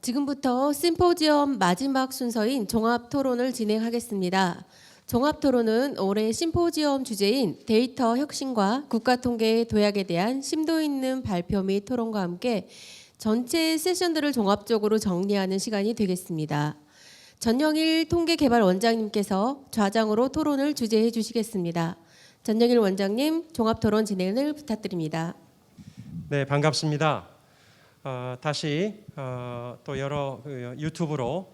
지금부터 심포지엄 마지막 순서인 종합토론을 진행하겠습니다. 종합토론은 올해 심포지엄 주제인 데이터 혁신과 국가통계의 도약에 대한 심도 있는 발표 및 토론과 함께 전체 세션들을 종합적으로 정리하는 시간이 되겠습니다. 전영일 통계개발원장님께서 좌장으로 토론을 주재해 주시겠습니다. 전영일 원장님, 종합토론 진행을 부탁드립니다. 네, 반갑습니다. 다시 또 여러 유튜브로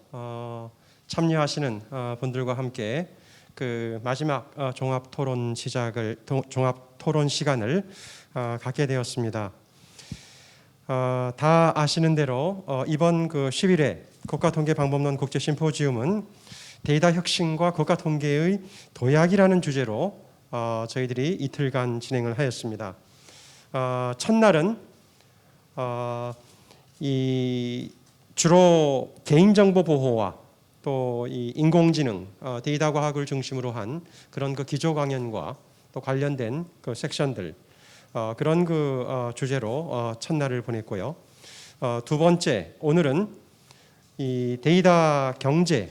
참여하시는 분들과 함께 그 마지막 종합 토론 시간을 갖게 되었습니다. 다 아시는 대로 이번 그 10일에 국가통계방법론 국제심포지움은 데이터 혁신과 국가통계의 도약이라는 주제로 저희들이 이틀간 진행을 하였습니다. 첫날은 이 주로 개인정보 보호와 또 이 인공지능, 데이터 과학을 중심으로 한 그런 그 기조 강연과 또 관련된 그 섹션들 그런 그 주제로 첫날을 보냈고요. 두 번째 오늘은 이 데이터 경제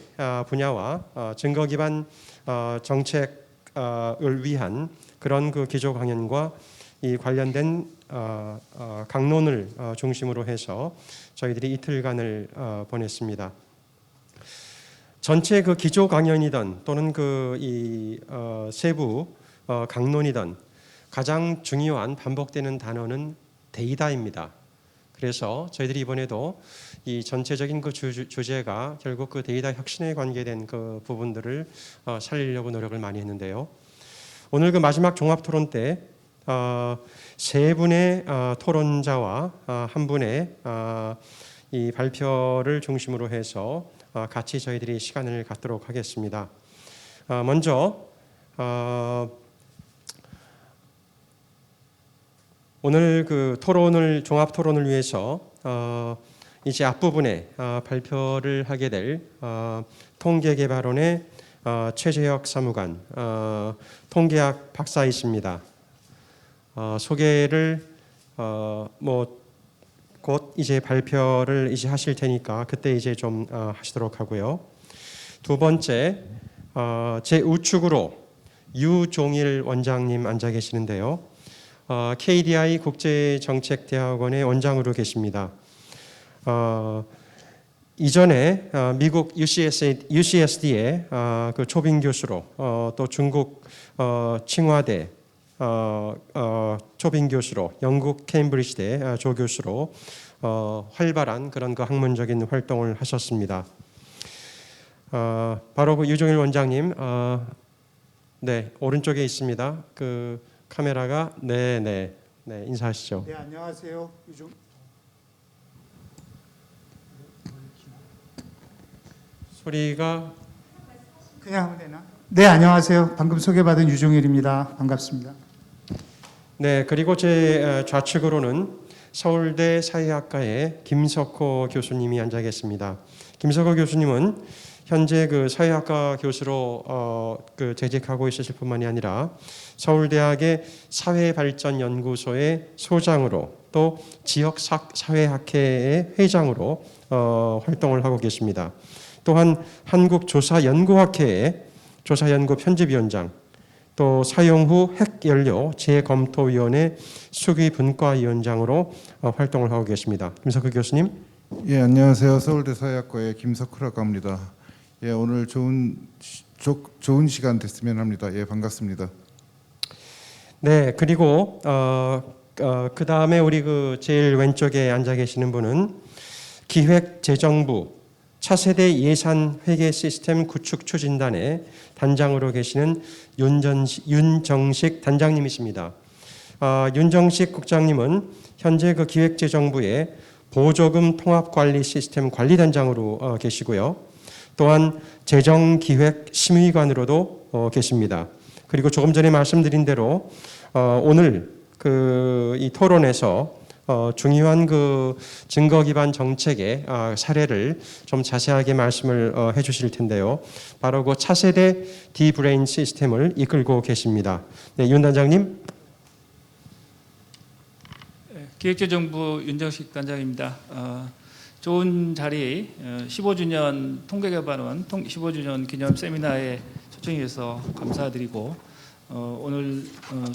분야와 증거 기반 정책을 위한 그런 그 기조 강연과 이 관련된 강론을 중심으로 해서 저희들이 이틀간을 보냈습니다. 전체 그 기조 강연이든 또는 그 이 세부 강론이든 가장 중요한 반복되는 단어는 데이터입니다. 그래서 저희들이 이번에도 이 전체적인 그 주제가 결국 그 데이터 혁신에 관계된 그 부분들을 살리려고 노력을 많이 했는데요. 오늘 그 마지막 종합 토론 때 세 분의 토론자와 한 분의 이 발표를 중심으로 해서 같이 저희들이 시간을 갖도록 하겠습니다. 먼저 오늘 그 토론을 종합 토론을 위해서 이제 앞부분에 발표를 하게 될 통계개발원의 최재혁 사무관 통계학 박사이십니다. 소개를 곧 이제 발표를 이제 하실 테니까 그때 이제 좀 하시도록 하고요. 두 번째 제 우측으로 유종일 원장님 앉아 계시는데요. KDI 국제정책대학원의 원장으로 계십니다. 이전에 미국 UCSD의 그 초빙 교수로 또 중국 칭화대 초빙 교수로 영국 케임브리지대 조교수로 활발한 그런 그 학문적인 활동을 하셨습니다. 바로 그 유종일 원장님, 네 오른쪽에 있습니다. 그 카메라가 네 인사하시죠. 네, 안녕하세요. 소리가 그냥 하면 되나? 네, 안녕하세요. 방금 소개받은 유종일입니다. 반갑습니다. 네, 그리고 제 좌측으로는 서울대 사회학과의 김석호 교수님이 앉아 계십니다. 김석호 교수님은 현재 그 사회학과 교수로 그 재직하고 있으실 뿐만이 아니라 서울대학의 사회발전연구소의 소장으로 또 지역 사회학회의 회장으로 활동을 하고 계십니다. 또한 한국조사연구학회의 조사연구 편집위원장, 또 사용 후 핵연료 재검토위원회 수기분과위원장으로 활동을 하고 계십니다. 김석호 교수님. 예, 안녕하세요. 서울대 사회학과의 김석호라고 합니다. 예, 오늘 좋은 시간 됐으면 합니다. 예, 반갑습니다. 네, 그리고 그 다음에 우리 그 제일 왼쪽에 앉아 계시는 분은 기획재정부 차세대 예산 회계 시스템 구축 추진단의 단장으로 계시는 윤정식 단장님이십니다. 윤정식 국장님은 현재 그 기획재정부의 보조금 통합관리 시스템 관리단장으로 계시고요. 또한 재정기획심의관으로도 계십니다. 그리고 조금 전에 말씀드린 대로 오늘 그 이 토론에서 중요한 그 증거 기반 정책의 사례를 좀 자세하게 말씀을 해주실 텐데요. 바로 그 차세대 디브레인 시스템을 이끌고 계십니다. 네, 윤 단장님. 기획재정부 윤정식 단장입니다. 좋은 자리 15주년 통계개발원 15주년 기념 세미나에 초청해 주셔서 감사드리고 오늘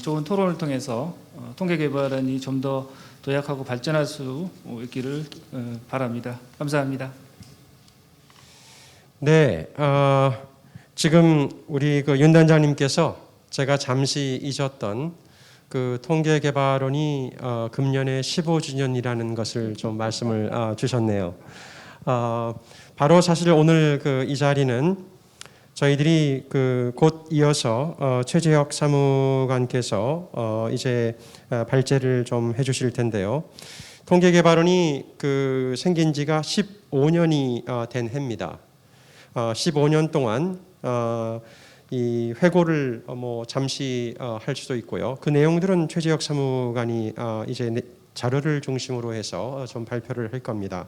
좋은 토론을 통해서 통계개발원이 좀 더 도약하고 발전할 수 있기를 바랍니다. 감사합니다. 네, 지금 우리 그 윤 단장님께서 제가 잠시 잊었던 그 통계개발원이 금년에 15주년이라는 것을 좀 말씀을 주셨네요. 바로 사실 오늘 그 이 자리는 저희들이 그 곧 이어서 최재혁 사무관께서 이제 발제를 좀 해주실 텐데요. 통계개발원이 그 생긴 지가 15년이 된 해입니다. 15년 동안 이 회고를 뭐 잠시 할 수도 있고요. 그 내용들은 최재혁 사무관이 이제 자료를 중심으로 해서 좀 발표를 할 겁니다.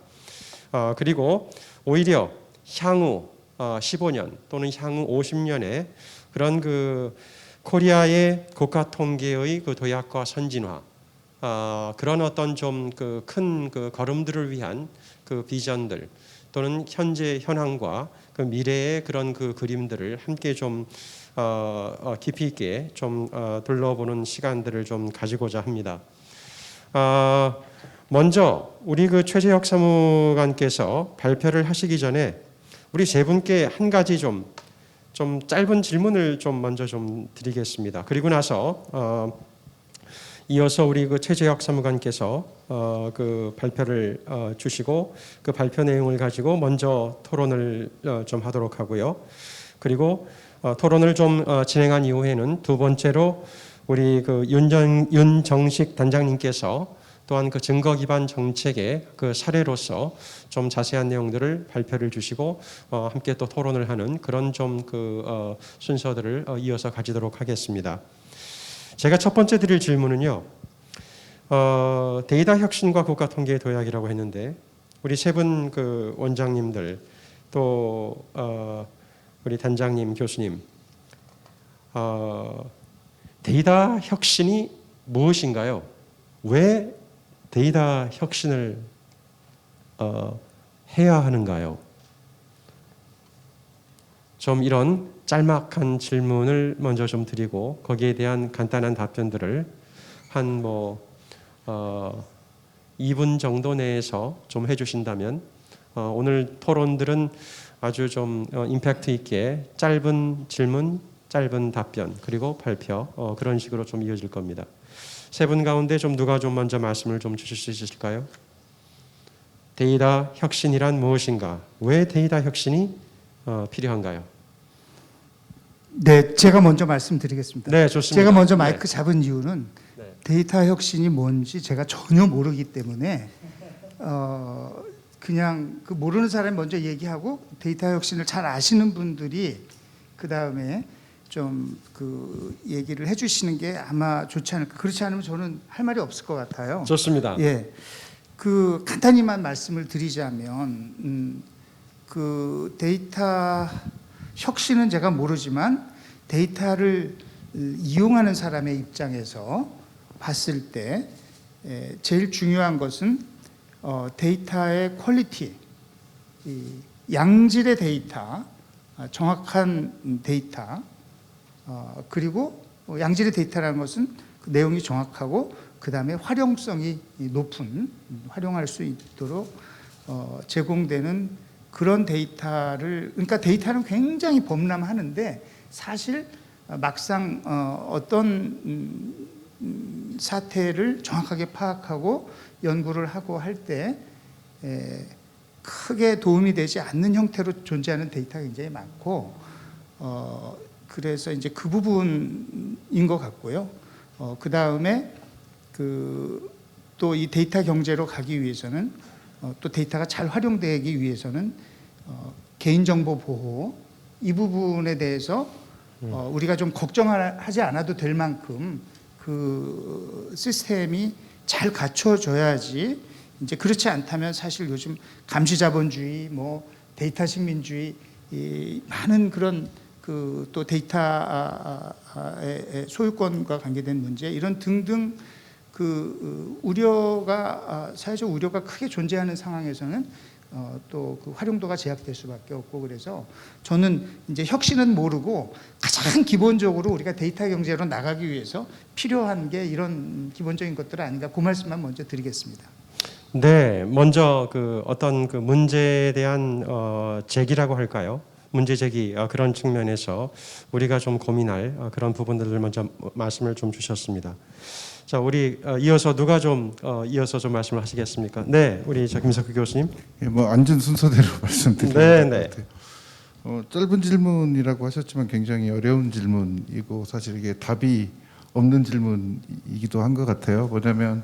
그리고 오히려 향후 15년 또는 향후 50년에 그런 그 코리아의 국가 통계의 그 도약과 선진화 그런 어떤 좀 그 큰 그 걸음들을 위한 그 비전들 또는 현재 현황과 그 미래의 그런 그 그림들을 함께 좀 깊이 있게 좀 둘러보는 시간들을 좀 가지고자 합니다. 먼저 우리 그 최재혁 사무관께서 발표를 하시기 전에 우리 세 분께 한 가지 좀 짧은 질문을 좀 먼저 좀 드리겠습니다. 그리고 나서 이어서 우리 그 최재혁 사무관께서 그 발표를 주시고 그 발표 내용을 가지고 먼저 토론을 좀 하도록 하고요. 그리고 토론을 좀 진행한 이후에는 두 번째로 우리 그 윤정식 단장님께서 또한 그 증거 기반 정책의 그 사례로서 좀 자세한 내용들을 발표를 주시고 함께 또 토론을 하는 그런 좀 그 순서들을 이어서 가지도록 하겠습니다. 제가 첫 번째 드릴 질문은요. 데이터 혁신과 국가 통계의 도약이라고 했는데 우리 세 분 그 원장님들 또 우리 단장님 교수님 데이터 혁신이 무엇인가요? 왜 데이터 혁신을 해야 하는가요? 좀 이런 짤막한 질문을 먼저 좀 드리고 거기에 대한 간단한 답변들을 한 2분 정도 내에서 좀 해주신다면 오늘 토론들은 아주 좀 임팩트 있게 짧은 질문, 짧은 답변 그리고 발표 그런 식으로 좀 이어질 겁니다. 세 분 가운데 좀 누가 좀 먼저 말씀을 좀 주실 수 있으실까요? 데이터 혁신이란 무엇인가? 왜 데이터 혁신이 필요한가요? 네, 제가 먼저 말씀드리겠습니다. 네, 좋습니다. 제가 먼저 마이크 잡은 이유는 네. 데이터 혁신이 뭔지 제가 전혀 모르기 때문에 그냥 그 모르는 사람이 먼저 얘기하고 데이터 혁신을 잘 아시는 분들이 그 다음에 좀 그 얘기를 해주시는 게 아마 좋지 않을까. 그렇지 않으면 저는 할 말이 없을 것 같아요. 좋습니다. 예, 그 간단히만 말씀을 드리자면 그 데이터 혁신은 제가 모르지만 데이터를 이용하는 사람의 입장에서 봤을 때 제일 중요한 것은 데이터의 퀄리티, 양질의 데이터, 정확한 데이터, 그리고 양질의 데이터라는 것은 그 내용이 정확하고 그 다음에 활용성이 높은, 활용할 수 있도록 제공되는 그런 데이터를, 그러니까 데이터는 굉장히 범람하는데 사실 막상 어떤 사태를 정확하게 파악하고 연구를 하고 할 때 크게 도움이 되지 않는 형태로 존재하는 데이터가 굉장히 많고 그래서 이제 그 부분인 것 같고요. 그 다음에 또 이 데이터 경제로 가기 위해서는 또 데이터가 잘 활용되기 위해서는 개인정보 보호 이 부분에 대해서 우리가 좀 걱정하지 않아도 될 만큼 그 시스템이 잘 갖춰져야지. 이제 그렇지 않다면 사실 요즘 감시자본주의, 뭐 데이터 식민주의, 많은 그런 그 또 데이터의 소유권과 관계된 문제 이런 등등 우려가 사회적 우려가 크게 존재하는 상황에서는 또 그 활용도가 제약될 수밖에 없고, 그래서 저는 이제 혁신은 모르고 가장 기본적으로 우리가 데이터 경제로 나가기 위해서 필요한 게 이런 기본적인 것들 아닌가, 그 말씀만 먼저 드리겠습니다. 네, 먼저 어떤 문제에 대한 제기라고 할까요? 문제 제기 그런 측면에서 우리가 좀 고민할 그런 부분들을 먼저 말씀을 좀 주셨습니다. 자, 우리 이어서 누가 이어서 좀 말씀을 하시겠습니까? 네, 우리 김석규 교수님. 예, 뭐 앉은 순서대로 말씀드리면 네, 될 것 같아요. 짧은 질문이라고 하셨지만 굉장히 어려운 질문이고 사실 이게 답이 없는 질문이기도 한 것 같아요. 뭐냐면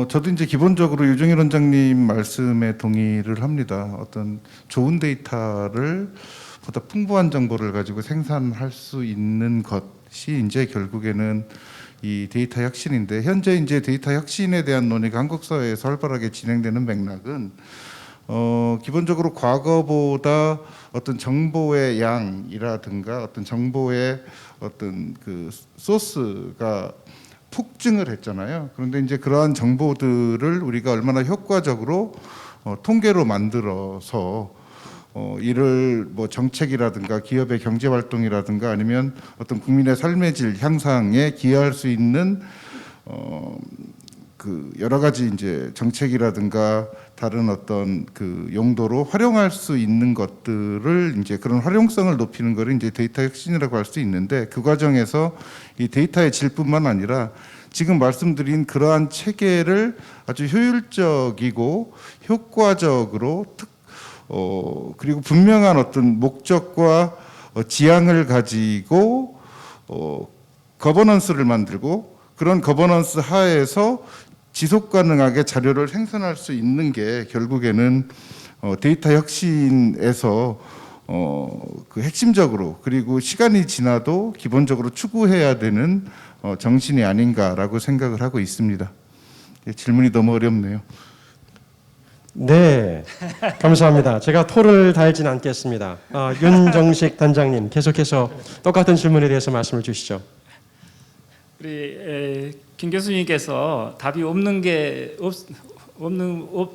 저도 이제 기본적으로 유정일 원장님 말씀에 동의를 합니다. 어떤 좋은 데이터를 보다 풍부한 정보를 가지고 생산할 수 있는 것이 이제 결국에는 이 데이터 혁신인데, 현재 이제 데이터 혁신에 대한 논의가 한국 사회에서 활발하게 진행되는 맥락은 기본적으로 과거보다 어떤 정보의 양이라든가 어떤 정보의 어떤 그 소스가 폭증을 했잖아요. 그런데 이제 그러한 정보들을 우리가 얼마나 효과적으로 통계로 만들어서 이를 뭐 정책이라든가 기업의 경제 활동이라든가 아니면 어떤 국민의 삶의 질 향상에 기여할 수 있는 그 여러 가지 이제 정책이라든가 다른 어떤 그 용도로 활용할 수 있는 것들을 이제 그런 활용성을 높이는 것을 이제 데이터 혁신이라고 할 수 있는데, 그 과정에서 이 데이터의 질뿐만 아니라 지금 말씀드린 그러한 체계를 아주 효율적이고 효과적으로 그리고 분명한 어떤 목적과 지향을 가지고 거버넌스를 만들고, 그런 거버넌스 하에서 지속 가능하게 자료를 생산할 수 있는 게 결국에는 데이터 혁신에서 그 핵심적으로, 그리고 시간이 지나도 기본적으로 추구해야 되는 정신이 아닌가라고 생각을 하고 있습니다. 질문이 너무 어렵네요. 네, 감사합니다. 제가 토를 달진 않겠습니다. 윤정식 단장님, 계속해서 똑같은 질문에 대해서 말씀을 주시죠. 우리 김 교수님께서 답이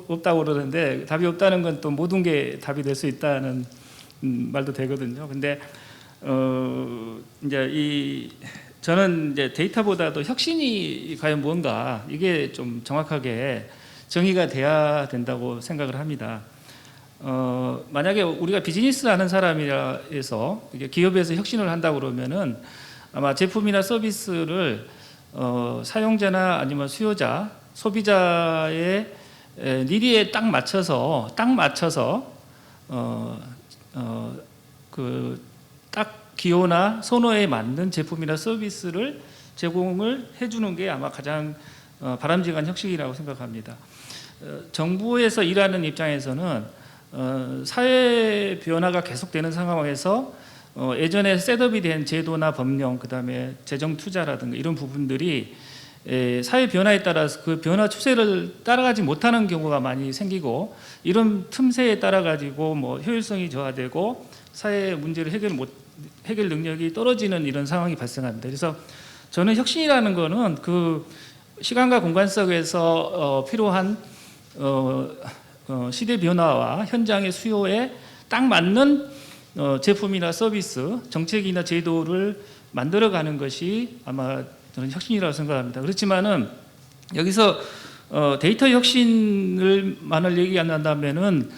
없다고 그러는데, 답이 없다는 건 또 모든 게 답이 될 수 있다는 말도 되거든요. 근데 이제 저는 이제 데이터보다도 혁신이 과연 뭔가, 이게 좀 정확하게 정의가 돼야 된다고 생각을 합니다. 만약에 우리가 비즈니스 하는 사람이라 해서 기업에서 혁신을 한다고 그러면은 아마 제품이나 서비스를 사용자나 아니면 수요자, 소비자의 니드에 딱 맞춰서 그 딱 기호나 선호에 맞는 제품이나 서비스를 제공을 해주는 게 아마 가장 바람직한 혁신이라고 생각합니다. 정부에서 일하는 입장에서는 사회 변화가 계속되는 상황에서 예전에 셋업이 된 제도나 법령, 그다음에 재정 투자라든가 이런 부분들이 사회 변화에 따라서 그 변화 추세를 따라가지 못하는 경우가 많이 생기고, 이런 틈새에 따라 가지고 뭐 효율성이 저하되고 사회 문제를 해결 능력이 떨어지는 이런 상황이 발생합니다. 그래서 저는 혁신이라는 거는 그 시간과 공간 속에서 필요한 시대 변화와 현장의 수요에 딱 맞는 제품이나 서비스, 정책이나 제도를 만들어가는 것이 아마 저는 혁신이라고 생각합니다. 그렇지만은 여기서 데이터 혁신을만을 얘기한다면은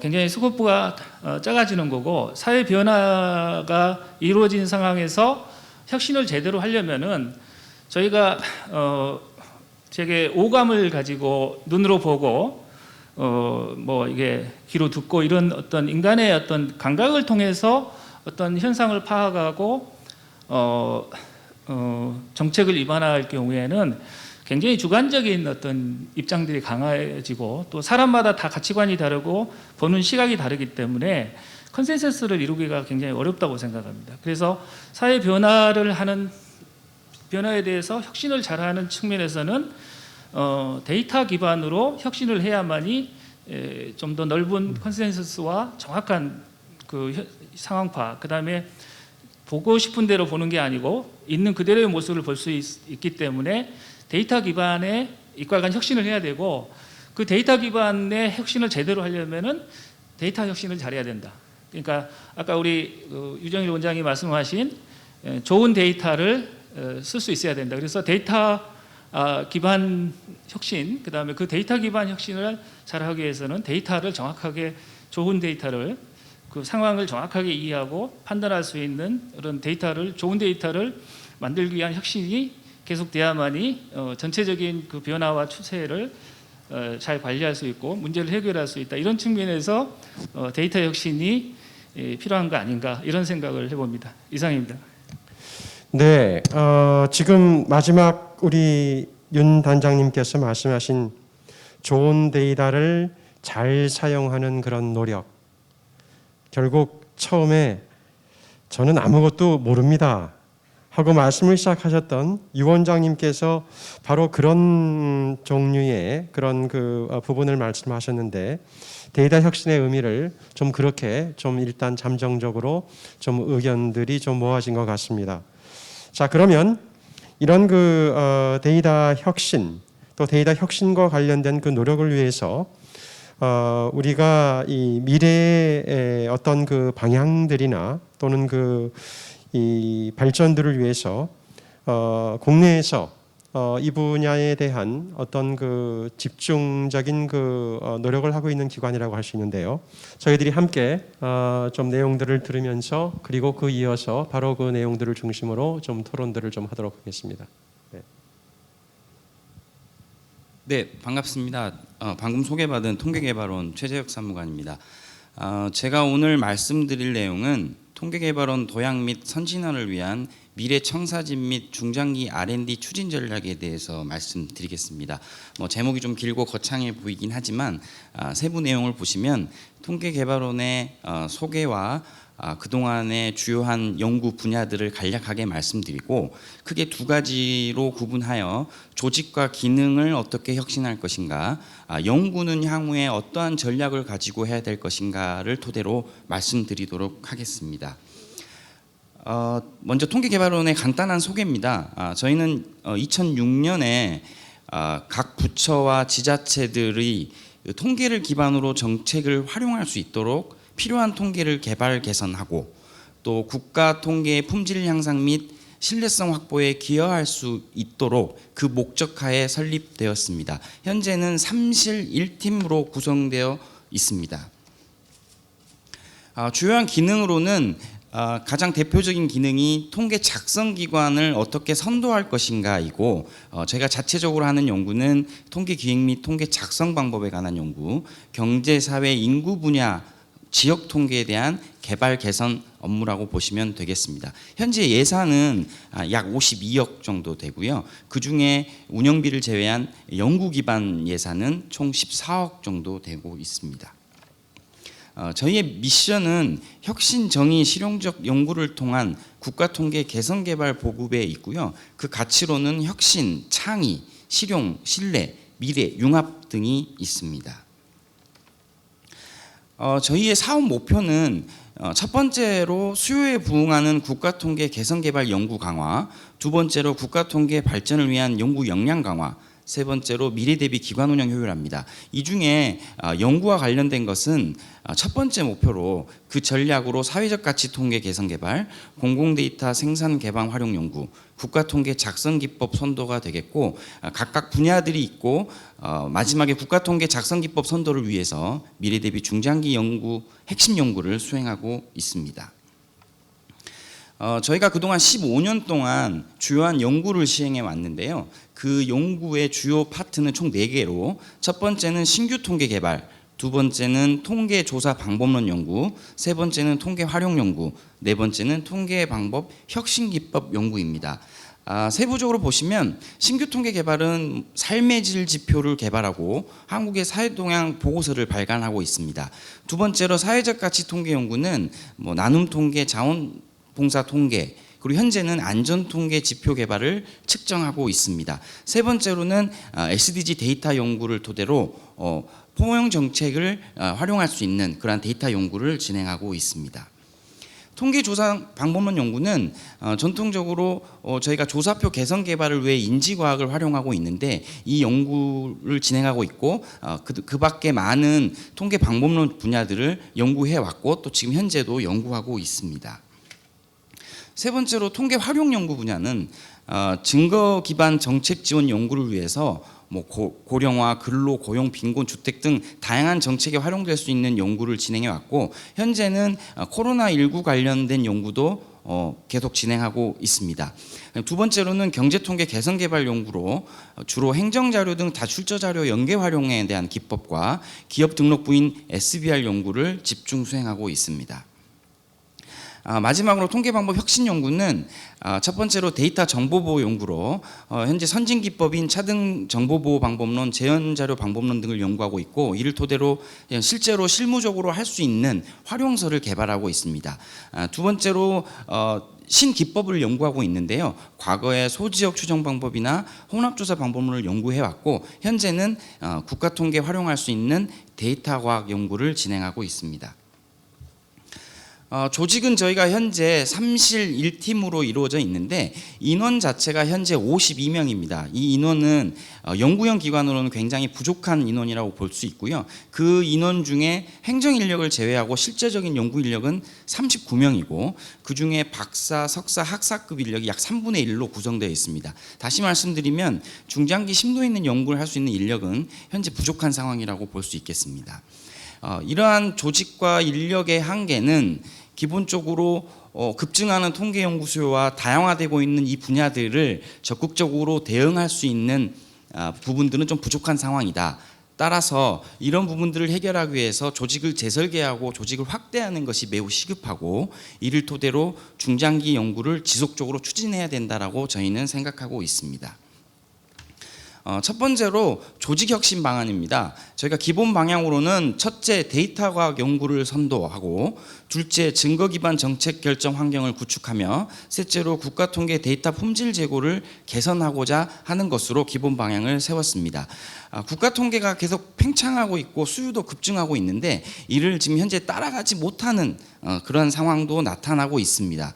굉장히 스코프가 작아지는 거고, 사회 변화가 이루어진 상황에서 혁신을 제대로 하려면은 저희가 되게 오감을 가지고 눈으로 보고 뭐 이게 귀로 듣고 이런 어떤 인간의 어떤 감각을 통해서 어떤 현상을 파악하고 정책을 입안할 경우에는 굉장히 주관적인 어떤 입장들이 강해지고, 또 사람마다 다 가치관이 다르고 보는 시각이 다르기 때문에 컨센서스를 이루기가 굉장히 어렵다고 생각합니다. 그래서 사회 변화를 하는 변화에 대해서 혁신을 잘하는 측면에서는 데이터 기반으로 혁신을 해야만이 좀 더 넓은 컨센서스와 정확한 그 상황 파악, 그다음에 보고 싶은 대로 보는 게 아니고 있는 그대로의 모습을 볼 수 있기 때문에 데이터 기반의 이과 간 혁신을 해야 되고 그 데이터 기반의 혁신을 제대로 하려면은 데이터 혁신을 잘해야 된다. 그러니까 아까 우리 유정일 원장이 말씀하신 좋은 데이터를 쓸 수 있어야 된다. 그래서 데이터 기반 혁신, 그다음에 그 데이터 기반 혁신을 잘하기 위해서는 데이터를 정확하게 좋은 데이터를 그 상황을 정확하게 이해하고 판단할 수 있는 그런 데이터를 좋은 데이터를 만들기 위한 혁신이 계속돼야만이 전체적인 그 변화와 추세를 잘 관리할 수 있고 문제를 해결할 수 있다. 이런 측면에서 데이터 혁신이 필요한 거 아닌가 이런 생각을 해봅니다. 이상입니다. 네, 지금 마지막 우리 윤 단장님께서 말씀하신 좋은 데이터를 잘 사용하는 그런 노력. 결국 처음에 저는 아무것도 모릅니다 하고 말씀을 시작하셨던 유 원장님께서 바로 그런 종류의 그런 그 부분을 말씀하셨는데 데이터 혁신의 의미를 좀 그렇게 좀 일단 잠정적으로 좀 의견들이 좀 모아진 것 같습니다. 자, 그러면 이런 그 데이터 혁신 또 데이터 혁신과 관련된 그 노력을 위해서 우리가 이 미래의 어떤 그 방향들이나 또는 그 이 발전들을 위해서 국내에서 이 분야에 대한 어떤 그 집중적인 그 노력을 하고 있는 기관이라고 할 수 있는데요. 저희들이 함께 좀 내용들을 들으면서 그리고 그 이어서 바로 그 내용들을 중심으로 좀 토론들을 좀 하도록 하겠습니다. 네, 반갑습니다. 방금 소개받은 통계개발원 최재혁 사무관입니다. 제가 오늘 말씀드릴 내용은 통계개발원 도약 및 선진화를 위한 미래 청사진 및 중장기 R&D 추진 전략에 대해서 말씀드리겠습니다. 제목이 좀 길고 거창해 보이긴 하지만 세부 내용을 보시면 통계개발원의 소개와 그동안의 주요한 연구 분야들을 간략하게 말씀드리고 크게 두 가지로 구분하여 조직과 기능을 어떻게 혁신할 것인가, 연구는 향후에 어떠한 전략을 가지고 해야 될 것인가를 토대로 말씀드리도록 하겠습니다. 먼저 통계개발원의 간단한 소개입니다. 저희는 2006년에 각 부처와 지자체들이 통계를 기반으로 정책을 활용할 수 있도록 필요한 통계를 개발 개선하고 또 국가 통계의 품질 향상 및 신뢰성 확보에 기여할 수 있도록 그 목적하에 설립되었습니다. 현재는 3실 1팀으로 구성되어 있습니다. 주요한 기능으로는 가장 대표적인 기능이 통계 작성 기관을 어떻게 선도할 것인가이고 제가 자체적으로 하는 연구는 통계 기획 및 통계 작성 방법에 관한 연구, 경제, 사회, 인구 분야 지역 통계에 대한 개발 개선 업무라고 보시면 되겠습니다. 현재 예산은 약 52억 정도 되고요. 그중에 운영비를 제외한 연구 기반 예산은 총 14억 정도 되고 있습니다. 저희의 미션은 혁신, 정의, 실용적 연구를 통한 국가통계 개선 개발 보급에 있고요. 그 가치로는 혁신, 창의, 실용, 신뢰, 미래, 융합 등이 있습니다. 저희의 사업 목표는 첫 번째로 수요에 부응하는 국가통계 개선개발 연구 강화, 두 번째로 국가통계 발전을 위한 연구 역량 강화, 세 번째로 미래 대비 기관 운영 효율화입니다. 이 중에 연구와 관련된 것은 첫 번째 목표로 그 전략으로 사회적 가치 통계 개선 개발, 공공 데이터 생산 개방 활용 연구, 국가 통계 작성 기법 선도가 되겠고 각각 분야들이 있고 마지막에 국가 통계 작성 기법 선도를 위해서 미래 대비 중장기 연구 핵심 연구를 수행하고 있습니다. 저희가 그동안 15년 동안 주요한 연구를 시행해 왔는데요. 그 연구의 주요 파트는 총 4개로 첫 번째는 신규 통계 개발, 두 번째는 통계 조사 방법론 연구, 세 번째는 통계 활용 연구, 네 번째는 통계 방법 혁신 기법 연구입니다. 세부적으로 보시면 신규 통계 개발은 삶의 질 지표를 개발하고 한국의 사회 동향 보고서를 발간하고 있습니다. 두 번째로 사회적 가치 통계 연구는 나눔 통계, 자원 봉사 통계, 그리고 현재는 안전 통계 지표 개발을 측정하고 있습니다. 세 번째로는 SDG 데이터 연구를 토대로 포용 정책을 활용할 수 있는 그러한 데이터 연구를 진행하고 있습니다. 통계조사 방법론 연구는 전통적으로 저희가 조사표 개선 개발을 위해 인지과학을 활용하고 있는데 이 연구를 진행하고 있고 그 밖에 많은 통계 방법론 분야들을 연구해 왔고 또 지금 현재도 연구하고 있습니다. 세 번째로 통계 활용 연구 분야는 증거 기반 정책 지원 연구를 위해서 고령화, 근로, 고용, 빈곤, 주택 등 다양한 정책에 활용될 수 있는 연구를 진행해 왔고 현재는 코로나19 관련된 연구도 계속 진행하고 있습니다. 두 번째로는 경제통계 개선개발 연구로 주로 행정자료 등 다출처자료 연계 활용에 대한 기법과 기업 등록부인 SBR 연구를 집중 수행하고 있습니다. 마지막으로 통계방법 혁신 연구는 첫 번째로 데이터 정보보호 연구로 현재 선진 기법인 차등 정보보호 방법론, 재현자료 방법론 등을 연구하고 있고 이를 토대로 실제로 실무적으로 할 수 있는 활용서를 개발하고 있습니다. 두 번째로 신기법을 연구하고 있는데요. 과거에 소지역 추정 방법이나 혼합조사 방법론을 연구해왔고 현재는 국가통계 활용할 수 있는 데이터 과학 연구를 진행하고 있습니다. 조직은 저희가 현재 3실 1팀으로 이루어져 있는데 인원 자체가 현재 52명입니다. 이 인원은 연구형 기관으로는 굉장히 부족한 인원이라고 볼 수 있고요. 그 인원 중에 행정 인력을 제외하고 실제적인 연구 인력은 39명이고 그중에 박사, 석사, 학사급 인력이 약 3분의 1로 구성되어 있습니다. 다시 말씀드리면 중장기 심도 있는 연구를 할 수 있는 인력은 현재 부족한 상황이라고 볼 수 있겠습니다. 이러한 조직과 인력의 한계는 기본적으로 급증하는 통계 연구 수요와 다양화되고 있는 이 분야들을 적극적으로 대응할 수 있는 부분들은 좀 부족한 상황이다. 따라서 이런 부분들을 해결하기 위해서 조직을 재설계하고 조직을 확대하는 것이 매우 시급하고 이를 토대로 중장기 연구를 지속적으로 추진해야 된다라고 저희는 생각하고 있습니다. 첫 번째로 조직혁신 방안입니다. 저희가 기본 방향으로는 첫째 데이터 과학 연구를 선도하고 둘째 증거 기반 정책 결정 환경을 구축하며 셋째로 국가통계 데이터 품질 제고를 개선하고자 하는 것으로 기본 방향을 세웠습니다. 국가통계가 계속 팽창하고 있고 수요도 급증하고 있는데 이를 지금 현재 따라가지 못하는 그런 상황도 나타나고 있습니다.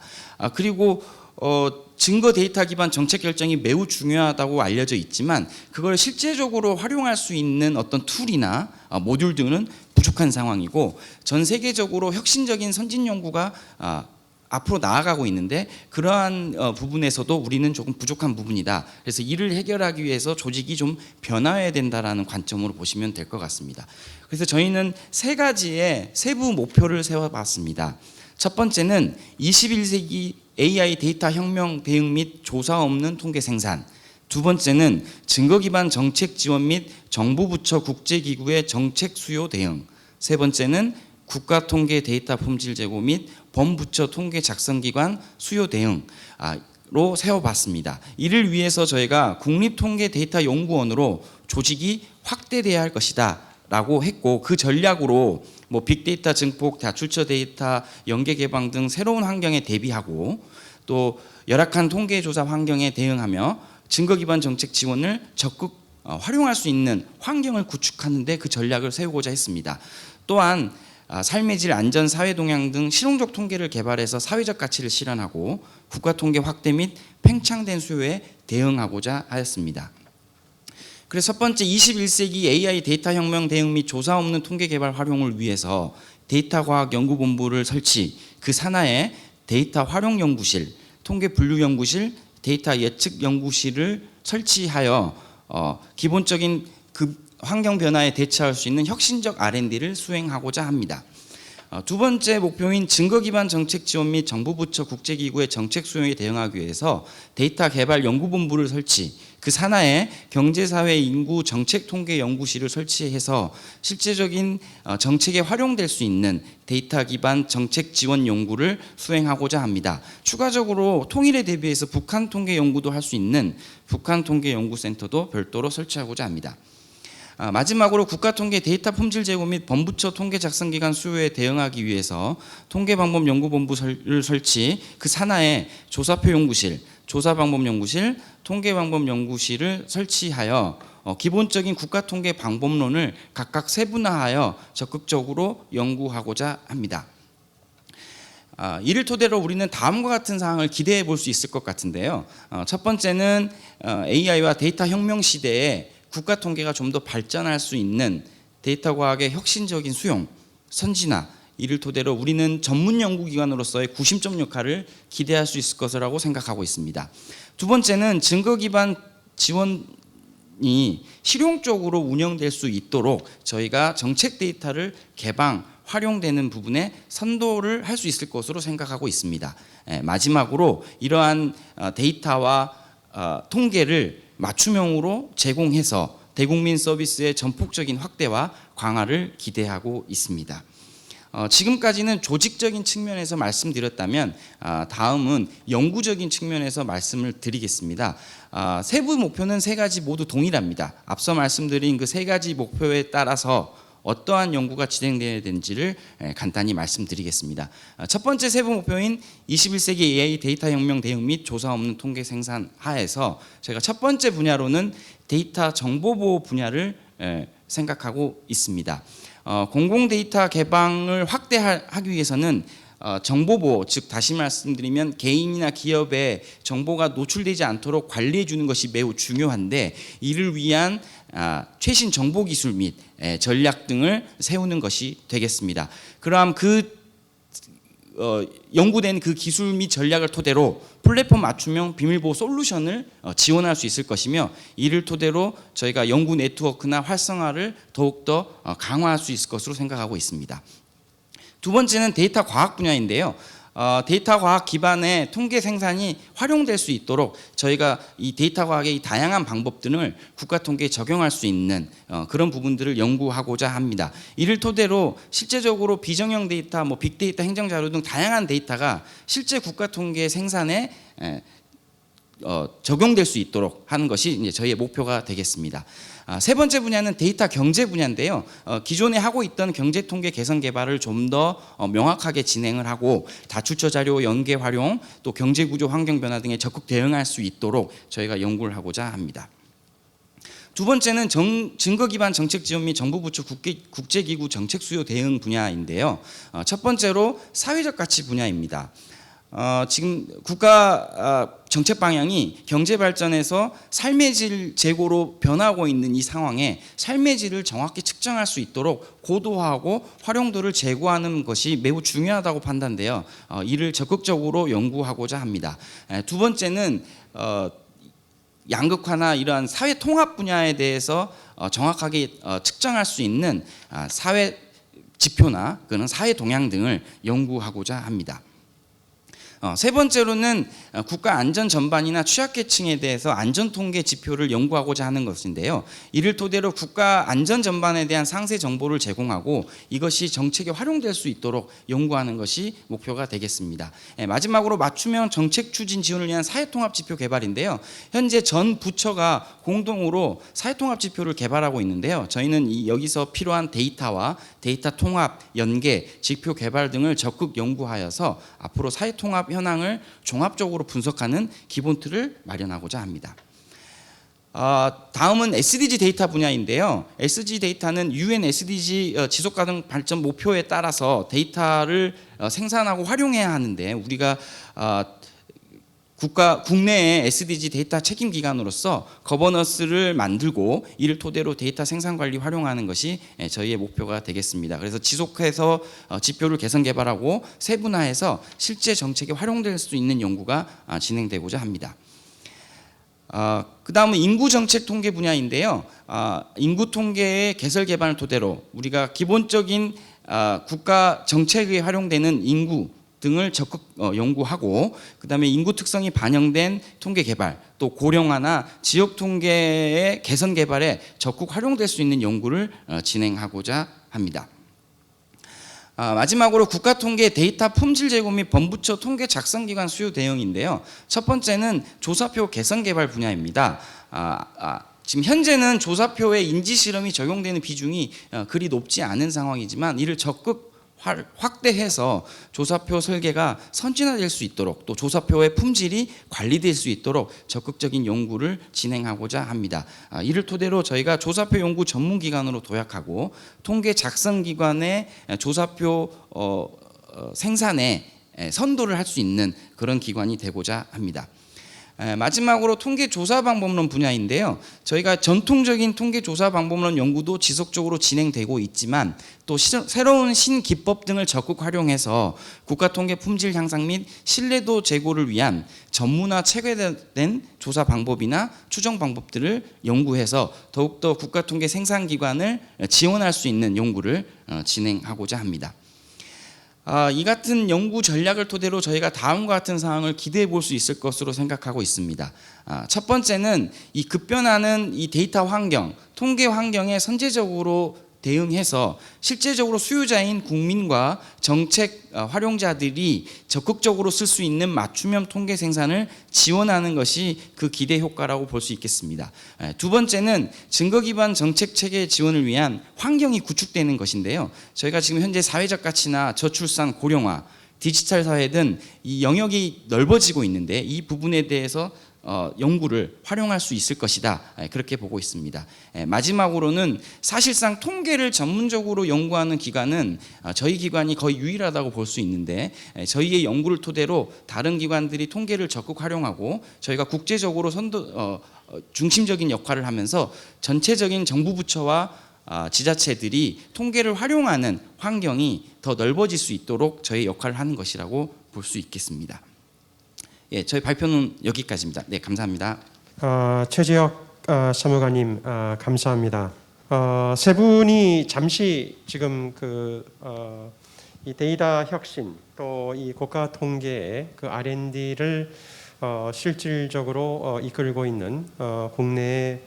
그리고 증거 데이터 기반 정책 결정이 매우 중요하다고 알려져 있지만 그걸 실제적으로 활용할 수 있는 어떤 툴이나 모듈 등은 부족한 상황이고 전 세계적으로 혁신적인 선진 연구가 앞으로 나아가고 있는데 그러한 부분에서도 우리는 조금 부족한 부분이다. 그래서 이를 해결하기 위해서 조직이 좀 변화해야 된다라는 관점으로 보시면 될 것 같습니다. 그래서 저희는 세 가지의 세부 목표를 세워봤습니다. 첫 번째는 21세기 AI 데이터 혁명 대응 및 조사 없는 통계 생산. 두 번째는 증거 기반 정책 지원 및 정부 부처 국제기구의 정책 수요 대응. 세 번째는 국가 통계 데이터 품질 제고 및 범부처 통계 작성 기관 수요 대응로 세워봤습니다. 이를 위해서 저희가 국립통계 데이터 연구원으로 조직이 확대돼야 할 것이다 라고 했고 그 전략으로 빅데이터 증폭, 다출처 데이터, 연계 개방 등 새로운 환경에 대비하고 또 열악한 통계 조사 환경에 대응하며 증거 기반 정책 지원을 적극 활용할 수 있는 환경을 구축하는 데 그 전략을 세우고자 했습니다. 또한 삶의 질, 안전, 사회 동향 등 실용적 통계를 개발해서 사회적 가치를 실현하고 국가 통계 확대 및 팽창된 수요에 대응하고자 하였습니다. 그래서 첫 번째 21세기 AI 데이터 혁명 대응 및 조사 없는 통계 개발 활용을 위해서 데이터 과학 연구본부를 설치, 그 산하에 데이터 활용 연구실, 통계 분류 연구실, 데이터 예측 연구실을 설치하여 기본적인 그 환경 변화에 대처할 수 있는 혁신적 R&D를 수행하고자 합니다. 두 번째 목표인 증거 기반 정책 지원 및 정부 부처 국제기구의 정책 수요에 대응하기 위해서 데이터 개발 연구본부를 설치, 그 산하에 경제사회 인구 정책 통계 연구실을 설치해서 실제적인 정책에 활용될 수 있는 데이터 기반 정책 지원 연구를 수행하고자 합니다. 추가적으로 통일에 대비해서 북한 통계 연구도 할 수 있는 북한 통계 연구센터도 별도로 설치하고자 합니다. 마지막으로 국가통계 데이터 품질 제고 및 범부처 통계 작성기관 수요에 대응하기 위해서 통계방법연구본부를 설치, 그 산하에 조사표 연구실, 조사방법연구실, 통계방법연구실을 설치하여 기본적인 국가통계 방법론을 각각 세분화하여 적극적으로 연구하고자 합니다. 이를 토대로 우리는 다음과 같은 사항을 기대해 볼 수 있을 것 같은데요. 첫 번째는 AI와 데이터 혁명 시대에 국가 통계가 좀 더 발전할 수 있는 데이터 과학의 혁신적인 수용, 선진화, 이를 토대로 우리는 전문 연구기관으로서의 구심점 역할을 기대할 수 있을 것이라고 생각하고 있습니다. 두 번째는 증거 기반 지원이 실용적으로 운영될 수 있도록 저희가 정책 데이터를 개방, 활용되는 부분에 선도를 할 수 있을 것으로 생각하고 있습니다. 마지막으로 이러한 데이터와 통계를 맞춤형으로 제공해서 대국민 서비스의 전폭적인 확대와 강화를 기대하고 있습니다. 지금까지는 조직적인 측면에서 말씀드렸다면 다음은 연구적인 측면에서 말씀을 드리겠습니다. 세부 목표는 세 가지 모두 동일합니다. 앞서 말씀드린 그 세 가지 목표에 따라서 어떠한 연구가 진행되어야 되는지를 간단히 말씀드리겠습니다. 첫 번째 세부 목표인 21세기 AI 데이터 혁명 대응 및 조사 없는 통계 생산 하에서 제가 첫 번째 분야로는 데이터 정보 보호 분야를 생각하고 있습니다. 공공 데이터 개방을 확대하기 위해서는 정보보호, 즉 다시 말씀드리면 개인이나 기업의 정보가 노출되지 않도록 관리해 주는 것이 매우 중요한데, 이를 위한 최신 정보기술 및 전략 등을 세우는 것이 되겠습니다. 그럼 연구된 그 기술 및 전략을 토대로 플랫폼 맞춤형 비밀보호 솔루션을 지원할 수 있을 것이며, 이를 토대로 저희가 연구 네트워크나 활성화를 더욱더 강화할 수 있을 것으로 생각하고 있습니다. 두 번째는 데이터 과학 분야인데요. 데이터 과학 기반의 통계 생산이 활용될 수 있도록 저희가 이 데이터 과학의 이 다양한 방법 등을 국가 통계에 적용할 수 있는 그런 부분들을 연구하고자 합니다. 이를 토대로 실제적으로 비정형 데이터, 빅데이터, 행정자료 등 다양한 데이터가 실제 국가 통계 생산에 적용될 수 있도록 하는 것이 이제 저희의 목표가 되겠습니다. 세 번째 분야는 데이터 경제 분야인데요. 기존에 하고 있던 경제 통계 개선 개발을 좀 더 명확하게 진행을 하고 다출처 자료 연계 활용, 또 경제 구조 환경 변화 등에 적극 대응할 수 있도록 저희가 연구를 하고자 합니다. 두 번째는 증거 기반 정책 지원 및 정부 부처 국제기구 정책 수요 대응 분야인데요. 첫 번째로 사회적 가치 분야입니다. 지금 국가 정책 방향이 경제 발전에서 삶의 질 제고로 변하고 있는 이 상황에 삶의 질을 정확히 측정할 수 있도록 고도화하고 활용도를 제고하는 것이 매우 중요하다고 판단되어 이를 적극적으로 연구하고자 합니다. 두 번째는 양극화나 이러한 사회 통합 분야에 대해서 정확하게 측정할 수 있는 사회 지표나 그런 사회 동향 등을 연구하고자 합니다. 세 번째로는 국가 안전 전반이나 취약계층에 대해서 안전 통계 지표를 연구하고자 하는 것인데요. 이를 토대로 국가 안전 전반에 대한 상세 정보를 제공하고 이것이 정책에 활용될 수 있도록 연구하는 것이 목표가 되겠습니다. 마지막으로 맞춤형 정책 추진 지원을 위한 사회통합 지표 개발인데요. 현재 전 부처가 공동으로 사회통합 지표를 개발하고 있는데요. 저희는 여기서 필요한 데이터와 데이터 통합, 연계, 지표 개발 등을 적극 연구하여서 앞으로 사회통합 현황을 종합적으로 분석하는 기본 틀을 마련하고자 합니다. 다음은 SDG 데이터 분야인데요. SDG 데이터는 UN SDG 지속가능 발전 목표에 따라서 데이터를 생산하고 활용해야 하는데, 우리가 국내의 SDG 데이터 책임 기관으로서 거버넌스를 만들고 이를 토대로 데이터 생산 관리 활용하는 것이 저희의 목표가 되겠습니다. 그래서 지속해서 지표를 개선 개발하고 세분화해서 실제 정책에 활용될 수 있는 연구가 진행되고자 합니다. 그 다음은 인구 정책 통계 분야인데요. 인구 통계의 개설 개발을 토대로 우리가 기본적인 국가 정책에 활용되는 인구 등을 적극 연구하고, 그다음에 인구 특성이 반영된 통계 개발, 또 고령화나 지역 통계의 개선 개발에 적극 활용될 수 있는 연구를 진행하고자 합니다. 마지막으로 국가통계 데이터 품질 제고 및 범부처 통계 작성기관 수요 대응인데요. 첫 번째는 조사표 개선 개발 분야입니다. 지금 현재는 조사표에 인지 실험이 적용되는 비중이 그리 높지 않은 상황이지만, 이를 적극 확대해서 조사표 설계가 선진화될 수 있도록, 또 조사표의 품질이 관리될 수 있도록 적극적인 연구를 진행하고자 합니다. 이를 토대로 저희가 조사표 연구 전문기관으로 도약하고 통계 작성기관의 조사표 생산에 선도를 할 수 있는 그런 기관이 되고자 합니다. 마지막으로 통계 조사 방법론 분야인데요. 저희가 전통적인 통계 조사 방법론 연구도 지속적으로 진행되고 있지만 또 새로운 신기법 등을 적극 활용해서 국가 통계 품질 향상 및 신뢰도 제고를 위한 전문화 체계된 조사 방법이나 추정 방법들을 연구해서 더욱더 국가 통계 생산 기관을 지원할 수 있는 연구를 진행하고자 합니다. 이 같은 연구 전략을 토대로 저희가 다음과 같은 사항을 기대해 볼 수 있을 것으로 생각하고 있습니다. 첫 번째는 이 급변하는 이 데이터 환경, 통계 환경에 선제적으로 대응해서 실제적으로 수요자인 국민과 정책 활용자들이 적극적으로 쓸 수 있는 맞춤형 통계 생산을 지원하는 것이 그 기대 효과라고 볼 수 있겠습니다. 두 번째는 증거 기반 정책 체계 지원을 위한 환경이 구축되는 것인데요. 저희가 지금 현재 사회적 가치나 저출산, 고령화, 디지털 사회 등 이 영역이 넓어지고 있는데 이 부분에 대해서 연구를 활용할 수 있을 것이다, 그렇게 보고 있습니다. 마지막으로는 사실상 통계를 전문적으로 연구하는 기관은 저희 기관이 거의 유일하다고 볼 수 있는데 저희의 연구를 토대로 다른 기관들이 통계를 적극 활용하고 저희가 국제적으로 중심적인 역할을 하면서 전체적인 정부 부처와 지자체들이 통계를 활용하는 환경이 더 넓어질 수 있도록 저희 역할을 하는 것이라고 볼 수 있겠습니다. 저희 발표는 여기까지입니다. 네, 감사합니다. 최재혁 사무관님, 감사합니다. 세 분이 잠시 지금 이 데이터 혁신 또 이 국가 통계의 그 R&D를 실질적으로 이끌고 있는 국내의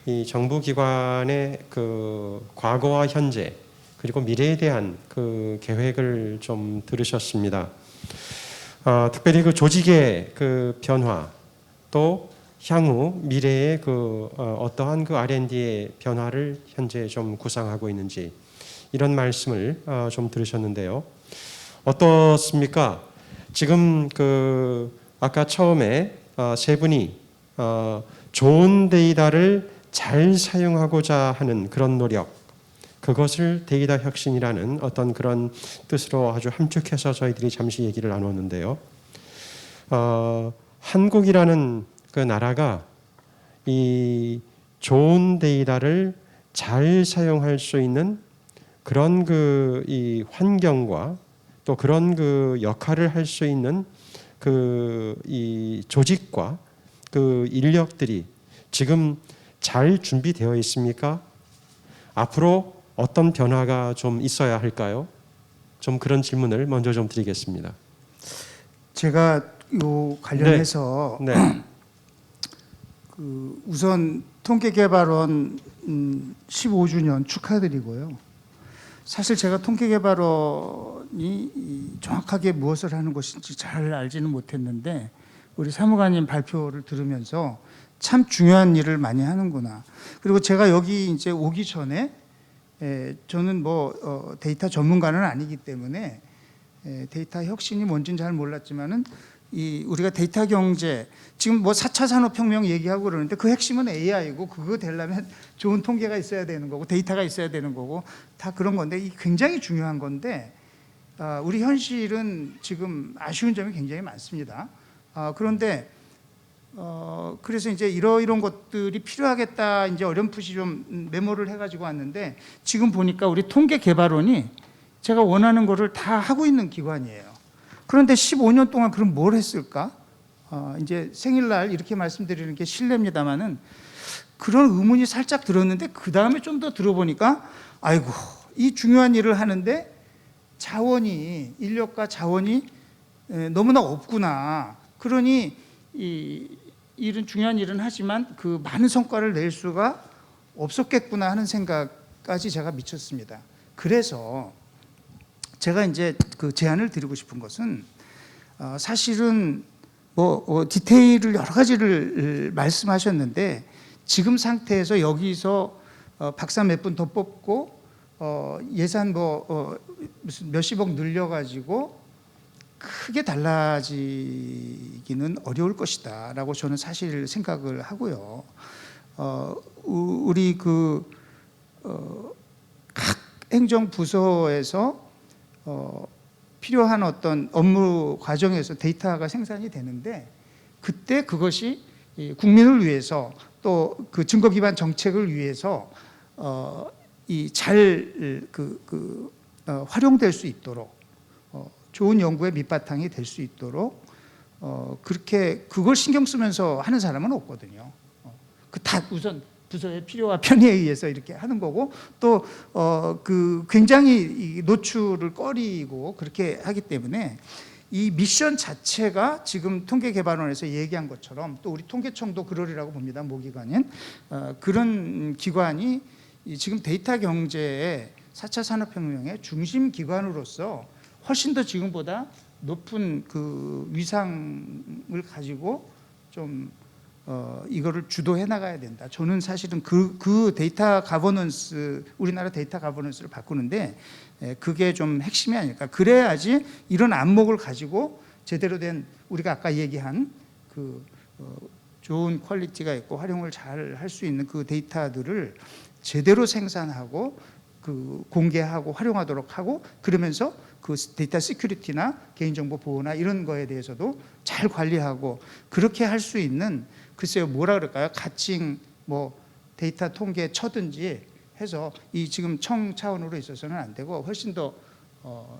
이 정부 기관의 그 과거와 현재 그리고 미래에 대한 그 계획을 좀 들으셨습니다. 특별히 그 조직의 그 변화 또 향후 미래의 그 어떠한 그 R&D의 변화를 현재 좀 구상하고 있는지 이런 말씀을 좀 들으셨는데요. 어떻습니까? 지금 그 아까 처음에 세 분이 좋은 데이터를 잘 사용하고자 하는 그런 노력, 그것을 데이터 혁신이라는 어떤 그런 뜻으로 아주 함축해서 저희들이 잠시 얘기를 나눴는데요. 한국이라는 그 나라가 이 좋은 데이터를 잘 사용할 수 있는 그런 그 이 환경과 또 그런 그 역할을 할 수 있는 그 이 조직과 그 인력들이 지금 잘 준비되어 있습니까? 앞으로 어떤 변화가 좀 있어야 할까요? 좀 그런 질문을 먼저 좀 드리겠습니다. 제가 요 관련해서 네. 그 우선 통계개발원 15주년 축하드리고요. 사실 제가 통계개발원이 정확하게 무엇을 하는 것인지 잘 알지는 못했는데 우리 사무관님 발표를 들으면서 참 중요한 일을 많이 하는구나. 그리고 제가 여기 이제 오기 전에 저는 뭐 데이터 전문가는 아니기 때문에 데이터 혁신이 뭔지는 잘 몰랐지만은 이 우리가 데이터 경제 지금 뭐 4차 산업혁명 얘기하고 그러는데 그 핵심은 AI고 그거 되려면 좋은 통계가 있어야 되는 거고 데이터가 있어야 되는 거고 다 그런 건데 이 굉장히 중요한 건데 우리 현실은 지금 아쉬운 점이 굉장히 많습니다. 그런데 그래서 이제 이런 것들이 필요하겠다 이제 어렴풋이 좀 메모를 해가지고 왔는데 지금 보니까 우리 통계개발원이 제가 원하는 거를 다 하고 있는 기관이에요. 그런데 15년 동안 그럼 뭘 했을까? 이제 생일날 이렇게 말씀드리는 게 실례입니다만은 그런 의문이 살짝 들었는데 그 다음에 좀 더 들어보니까 아이고 이 중요한 일을 하는데 자원이 인력과 자원이 너무나 없구나. 그러니 이런 중요한 일은 하지만 그 많은 성과를 낼 수가 없었겠구나 하는 생각까지 제가 미쳤습니다. 그래서 제가 이제 그 제안을 드리고 싶은 것은 사실은 뭐 디테일을 여러 가지를 말씀하셨는데 지금 상태에서 여기서 박사 몇 분 더 뽑고 예산 무슨 몇십억 늘려가지고 크게 달라지기는 어려울 것이다라고 저는 사실 생각을 하고요. 우리 각 행정부서에서 필요한 어떤 업무 과정에서 데이터가 생산이 되는데 그때 그것이 이 국민을 위해서 또 그 증거 기반 정책을 위해서 활용될 수 있도록 좋은 연구의 밑바탕이 될 수 있도록 그렇게 그걸 신경 쓰면서 하는 사람은 없거든요. 그 다 우선 부서의 필요와 편의에 의해서 이렇게 하는 거고 또 그 굉장히 이 노출을 꺼리고 그렇게 하기 때문에 이 미션 자체가 지금 통계개발원에서 얘기한 것처럼 또 우리 통계청도 그러리라고 봅니다. 모기관인 그런 기관이 지금 데이터 경제의 4차 산업혁명의 중심 기관으로서 훨씬 더 지금보다 높은 그 위상을 가지고 좀 이거를 주도해 나가야 된다. 저는 사실은 그 데이터 가버넌스, 우리나라 데이터 가버넌스를 바꾸는데 그게 좀 핵심이 아닐까. 그래야지 이런 안목을 가지고 제대로 된 우리가 아까 얘기한 그 좋은 퀄리티가 있고 활용을 잘 할 수 있는 그 데이터들을 제대로 생산하고 그 공개하고 활용하도록 하고 그러면서 그 데이터 시큐리티나 개인정보 보호나 이런 거에 대해서도 잘 관리하고 그렇게 할 수 있는 글쎄요 뭐라 그럴까요? 가칭 뭐 데이터 통계 처든지 해서 이 지금 청 차원으로 있어서는 안 되고 훨씬 더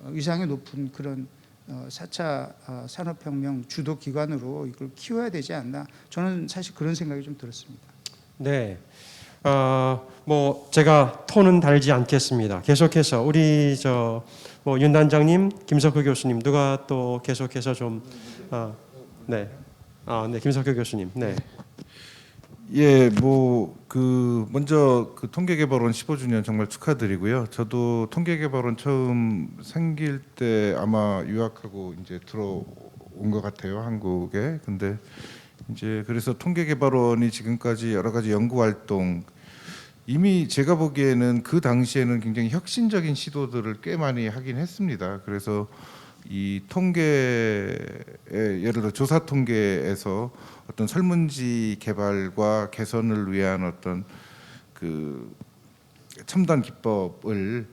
위상이 높은 그런 4차 산업혁명 주도 기관으로 이걸 키워야 되지 않나 저는 사실 그런 생각이 좀 들었습니다. 네. 뭐 제가 톤은 달지 않겠습니다. 계속해서 우리 윤 단장님, 김석효 교수님 누가 또 계속해서 좀 네. 네, 김석효 교수님. 네. 예, 먼저 그 통계개발원 15주년 정말 축하드리고요. 저도 통계개발원 처음 생길 때 아마 유학하고 이제 들어온 것 같아요, 한국에. 근데 이제 그래서 통계개발원이 지금까지 여러 가지 연구 활동 이미 제가 보기에는 그 당시에는 굉장히 혁신적인 시도들을 꽤 많이 하긴 했습니다. 그래서 이 통계에 예를 들어 조사 통계에서 어떤 설문지 개발과 개선을 위한 어떤 그 첨단 기법을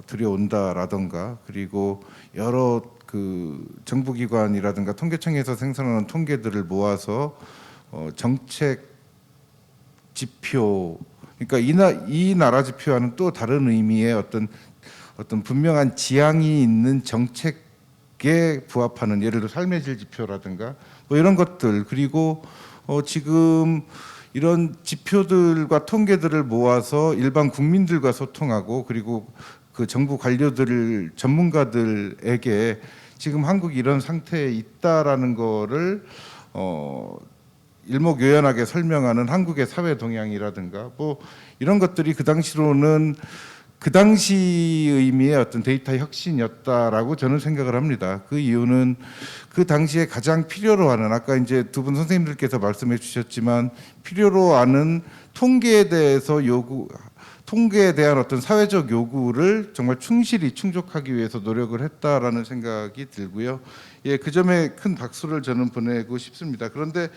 들여온다라던가 그리고 여러 그 정부기관이라든가 통계청에서 생산하는 통계들을 모아서 정책 지표 그러니까 이 나라 지표와는 또 다른 의미의 어떤 분명한 지향이 있는 정책에 부합하는 예를 들어 삶의 질 지표라든가 뭐 이런 것들 그리고 지금 이런 지표들과 통계들을 모아서 일반 국민들과 소통하고 그리고 그 정부 관료들 전문가들에게 지금 한국이 이런 상태에 있다라는 거를 일목요연하게 설명하는 한국의 사회 동향이라든가 뭐 이런 것들이 그 당시로는 그 당시 의미의 어떤 데이터 혁신이었다라고 저는 생각을 합니다. 그 이유는 그 당시에 가장 필요로 하는 아까 이제 두 분 선생님들께서 말씀해 주셨지만 필요로 하는 통계에 대한 어떤 사회적 요구를 정말 충실히 충족하기 위해서 노력을 했다라는 생각이 들고요. 예, 그 점에 큰 박수를 저는 보내고 싶습니다. 그런데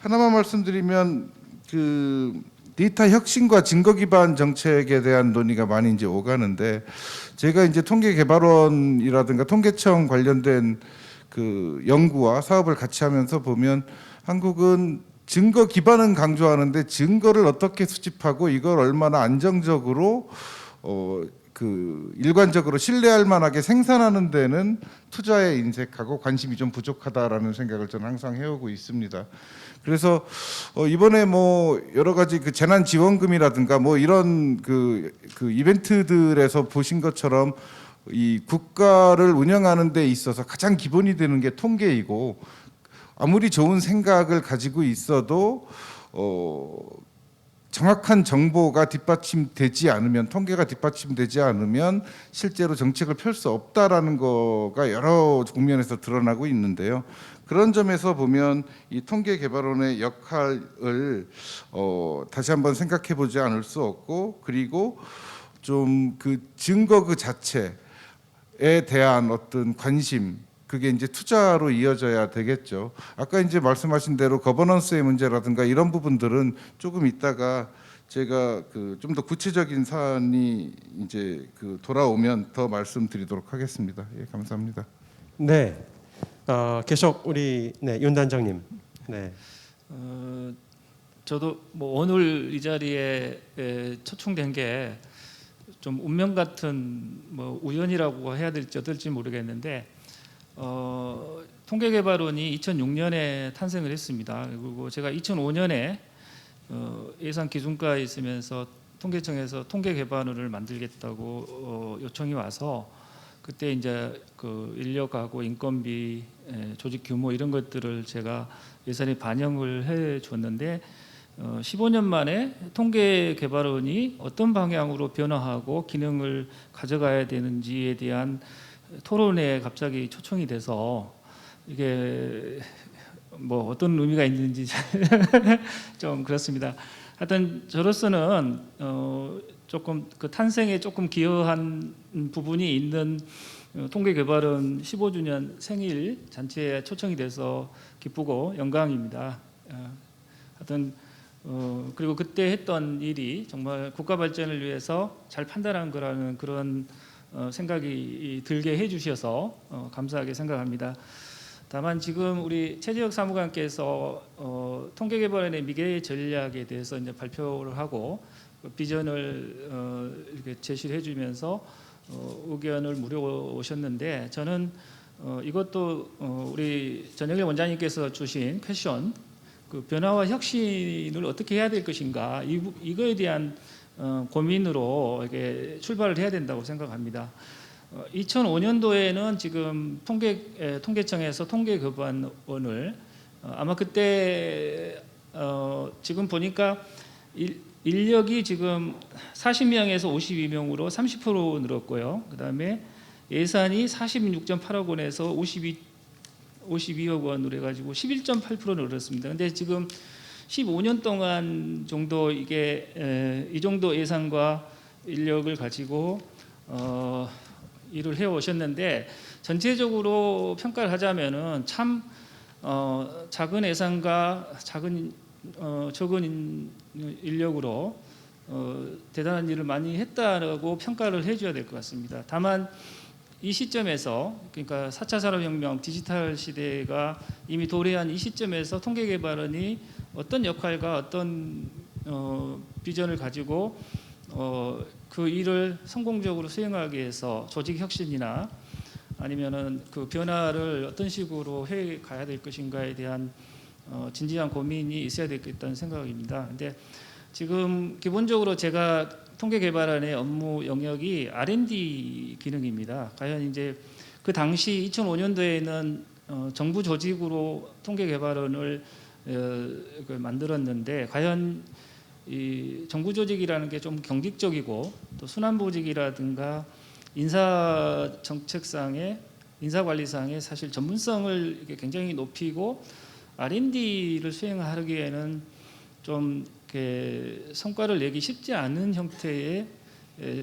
하나만 말씀드리면 그 데이터 혁신과 증거 기반 정책에 대한 논의가 많이 이제 오가는데 제가 이제 통계개발원이라든가 통계청 관련된 그 연구와 사업을 같이 하면서 보면 한국은 증거 기반은 강조하는데 증거를 어떻게 수집하고 이걸 얼마나 안정적으로 그 일관적으로 신뢰할 만하게 생산하는 데는 투자에 인색하고 관심이 좀 부족하다라는 생각을 저는 항상 해오고 있습니다. 그래서 이번에 뭐 여러 가지 그 재난 지원금이라든가 뭐 이런 그 이벤트들에서 보신 것처럼 이 국가를 운영하는 데 있어서 가장 기본이 되는 게 통계이고 아무리 좋은 생각을 가지고 있어도 정확한 정보가 뒷받침되지 않으면 통계가 뒷받침되지 않으면 실제로 정책을 펼 수 없다라는 거가 여러 국면에서 드러나고 있는데요. 그런 점에서 보면 이 통계개발원의 역할을 다시 한번 생각해 보지 않을 수 없고 그리고 좀 그 증거 그 자체에 대한 어떤 관심 그게 이제 투자로 이어져야 되겠죠. 아까 이제 말씀하신 대로 거버넌스의 문제라든가 이런 부분들은 조금 이따가 제가 그 좀 더 구체적인 사안이 이제 그 돌아오면 더 말씀드리도록 하겠습니다. 예, 감사합니다. 네, 계속 우리 윤 단장님. 네, 저도 뭐 오늘 이 자리에 초청된 게 좀 운명 같은 뭐 우연이라고 해야 될지 어떨지 모르겠는데 통계개발원이 2006년에 탄생을 했습니다. 그리고 제가 2005년에 예산 기준가에 있으면서 통계청에서 통계개발원을 만들겠다고 요청이 와서 그때 이제 그 인력하고 인건비, 조직 규모 이런 것들을 제가 예산에 반영을 해 줬는데 15년 만에 통계개발원이 어떤 방향으로 변화하고 기능을 가져가야 되는지에 대한 토론에 갑자기 초청이 돼서 이게 뭐 어떤 의미가 있는지 좀 그렇습니다. 하여튼 저로서는 조금 그 탄생에 조금 기여한 부분이 있는 통계개발원 15주년 생일 잔치에 초청이 돼서 기쁘고 영광입니다. 하여튼 그리고 그때 했던 일이 정말 국가 발전을 위해서 잘 판단한 거라는 그런 생각이 들게 해주셔서 감사하게 생각합니다. 다만 지금 우리 최재혁 사무관께서 통계개발원의 미래 전략에 대해서 이제 발표를 하고 비전을 이렇게 제시를 해주면서 의견을 물어오셨는데 저는 이것도 우리 전영일 원장님께서 주신 퀘션 그 변화와 혁신을 어떻게 해야 될 것인가 이거에 대한 고민으로 이렇게 출발을 해야 된다고 생각합니다. 2005년도에는 지금 통계청에서 통계개발원을 아마 그때 지금 보니까 인력이 지금 40명에서 52명으로 30% 늘었고요. 그다음에 예산이 46.8억 원에서 52억 원으로 해가지고 11.8% 늘었습니다. 근데 지금 15년 동안 정도 이게 이 정도 예산과 인력을 가지고 일을 해 오셨는데 전체적으로 평가를 하자면은 참 작은 예산과 적은 인력으로 대단한 일을 많이 했다라고 평가를 해줘야 될 것 같습니다. 다만 이 시점에서 그러니까 4차 산업혁명 디지털 시대가 이미 도래한 이 시점에서 통계개발원이 어떤 역할과 어떤 비전을 가지고 그 일을 성공적으로 수행하기 위해서 조직 혁신이나 아니면은 그 변화를 어떤 식으로 해 가야 될 것인가에 대한 진지한 고민이 있어야 되겠다는 생각입니다. 근데 지금 기본적으로 제가 통계개발원의 업무 영역이 R&D 기능입니다. 과연 이제 그 당시 2005년도에는 정부 조직으로 통계개발원을 만들었는데 과연 이 정부 조직이라는 게 좀 경직적이고 또 순환보직이라든가 인사 정책상의 인사관리상의 사실 전문성을 굉장히 높이고 R&D를 수행하기에는 좀 이렇게 성과를 내기 쉽지 않은 형태의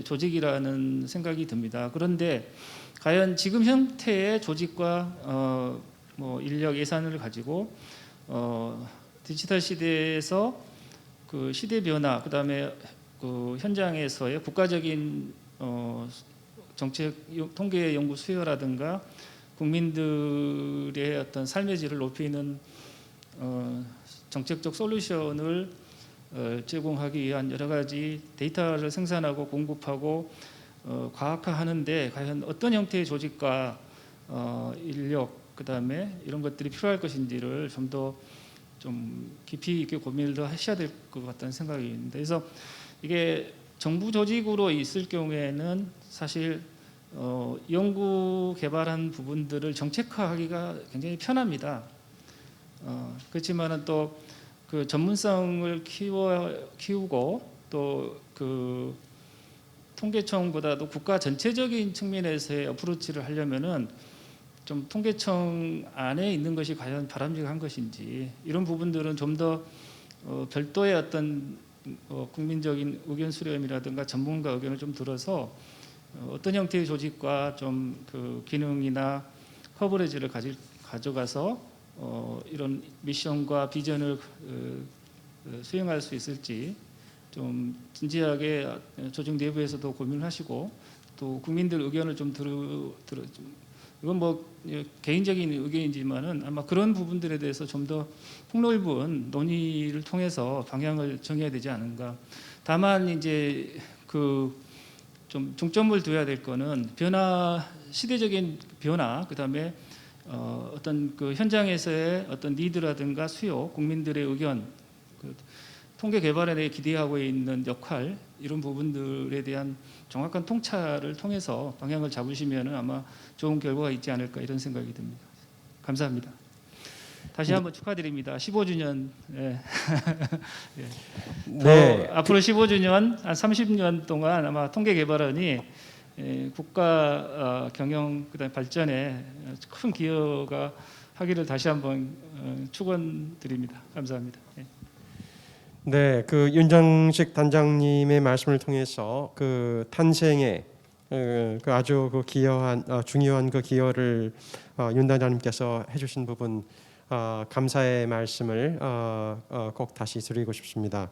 조직이라는 생각이 듭니다. 그런데 과연 지금 형태의 조직과 뭐 인력 예산을 가지고 디지털 시대에서 그 시대 변화 그다음에 그 현장에서의 국가적인 정책 통계 연구 수요라든가 국민들의 어떤 삶의 질을 높이는 정책적 솔루션을 제공하기 위한 여러 가지 데이터를 생산하고 공급하고 과학화하는데 과연 어떤 형태의 조직과 인력 그다음에 이런 것들이 필요할 것인지를 좀 더 좀 깊이 있게 고민을 더 하셔야 될 것 같다는 생각이 있는데 그래서 이게 정부 조직으로 있을 경우에는 사실 연구 개발한 부분들을 정책화하기가 굉장히 편합니다. 그렇지만은 또 그 전문성을 키우고 또 그 통계청보다도 국가 전체적인 측면에서의 어프로치를 하려면은 좀 통계청 안에 있는 것이 과연 바람직한 것인지 이런 부분들은 좀 더 별도의 어떤 국민적인 의견 수렴이라든가 전문가 의견을 좀 들어서 어떤 형태의 조직과 좀 그 기능이나 커버리지를 가져가서 이런 미션과 비전을 수행할 수 있을지 좀 진지하게 조직 내부에서도 고민을 하시고 또 국민들 의견을 좀 이건 뭐 개인적인 의견이지만은 아마 그런 부분들에 대해서 좀 더 폭넓은 논의를 통해서 방향을 정해야 되지 않은가. 다만 이제 그 좀 중점을 둬야 될 거는 시대적인 변화, 그다음에 어떤 그 현장에서의 어떤 니드라든가 수요, 국민들의 의견, 그 통계 개발에 대해 기대하고 있는 역할, 이런 부분들에 대한 정확한 통찰을 통해서 방향을 잡으시면 아마 좋은 결과가 있지 않을까 이런 생각이 듭니다. 감사합니다. 다시 한번 축하드립니다. 15주년. 예. 네. 앞으로 15주년, 한 30년 동안 아마 통계 개발원이 국가 경영 그다음에 발전에 큰 기여가 하기를 다시 한번 축원드립니다. 감사합니다. 예. 네, 그 윤정식 단장님의 말씀을 통해서 그 탄생에 그 아주 그 기여한 중요한 그 기여를 윤 단장님께서 해주신 부분 감사의 말씀을 꼭 다시 드리고 싶습니다.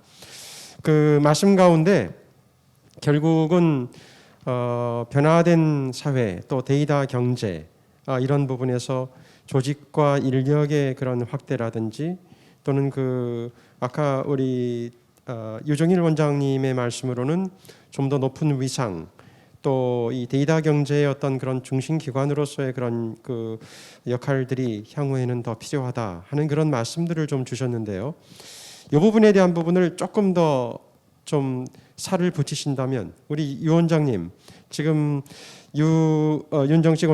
그 말씀 가운데 결국은 변화된 사회 또 데이터 경제 이런 부분에서 조직과 인력의 그런 확대라든지 또는 그 아까 우리 유정일 원장님의 말씀으로는 좀 더 높은 위상 또 이 데이터 경제의 어떤 그런 중심 기관으로서의 그런 그 역할들이 향후에는 더 필요하다 하는 그런 말씀들을 좀 주셨는데요. 이 부분에 대한 부분을 조금 더 좀 살을 붙이신다면 우리 유 원장님 지금 윤정식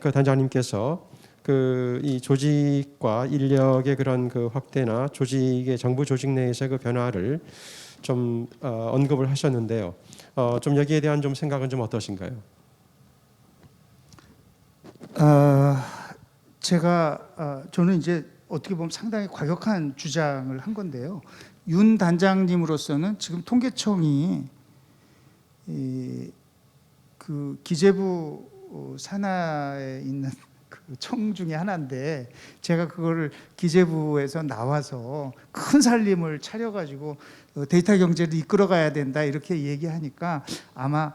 그 단장님께서 그 이 조직과 인력의 그런 그 확대나 조직의 정부 조직 내에서의 그 변화를 좀 언급을 하셨는데요. 좀 여기에 대한 좀 생각은 좀 어떠신가요? 저는 이제 어떻게 보면 상당히 과격한 주장을 한 건데요. 윤 단장님으로서는 지금 통계청이 그 기재부 산하에 있는 그 청 중에 하나인데 제가 그거를 기재부에서 나와서 큰 살림을 차려가지고 데이터 경제를 이끌어가야 된다 이렇게 얘기하니까 아마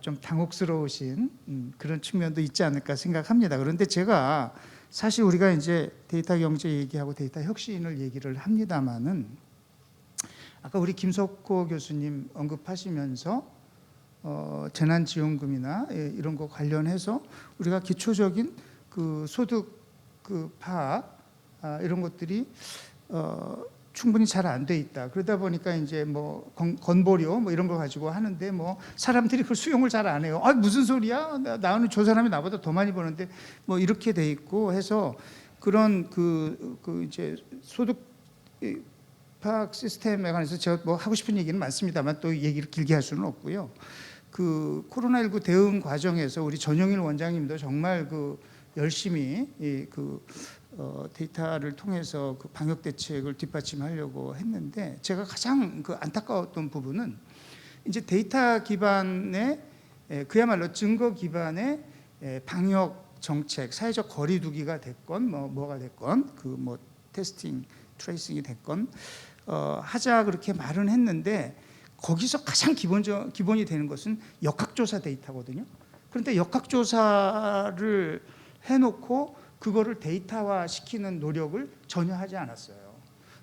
좀 당혹스러우신 그런 측면도 있지 않을까 생각합니다. 그런데 제가 사실 우리가 이제 데이터 경제 얘기하고 데이터 혁신을 얘기를 합니다만은 아까 우리 김석호 교수님 언급하시면서 재난지원금이나 이런 거 관련해서 우리가 기초적인 그 소득 그 파악 이런 것들이 충분히 잘 안 돼 있다. 그러다 보니까 이제 뭐 건보료 뭐 이런 거 가지고 하는데 뭐 사람들이 그걸 수용을 잘 안 해요. 무슨 소리야? 나는 저 사람이 나보다 더 많이 버는데 뭐 이렇게 돼 있고 해서 그런 그 이제 소득 파악 시스템에 관해서 제가 뭐 하고 싶은 얘기는 많습니다만 또 얘기를 길게 할 수는 없고요. 그 코로나19 대응 과정에서 우리 전용일 원장님도 정말 그 열심히 데이터를 통해서 그 방역 대책을 뒷받침하려고 했는데 제가 가장 그 안타까웠던 부분은 이제 데이터 기반의 그야말로 증거 기반의 방역 정책, 사회적 거리두기가 됐건 뭐가 됐건 그 뭐 테스팅, 트레이싱이 됐건 하자 그렇게 말은 했는데 거기서 가장 기본이 되는 것은 역학조사 데이터거든요. 그런데 역학조사를 해놓고 그거를 데이터화 시키는 노력을 전혀 하지 않았어요.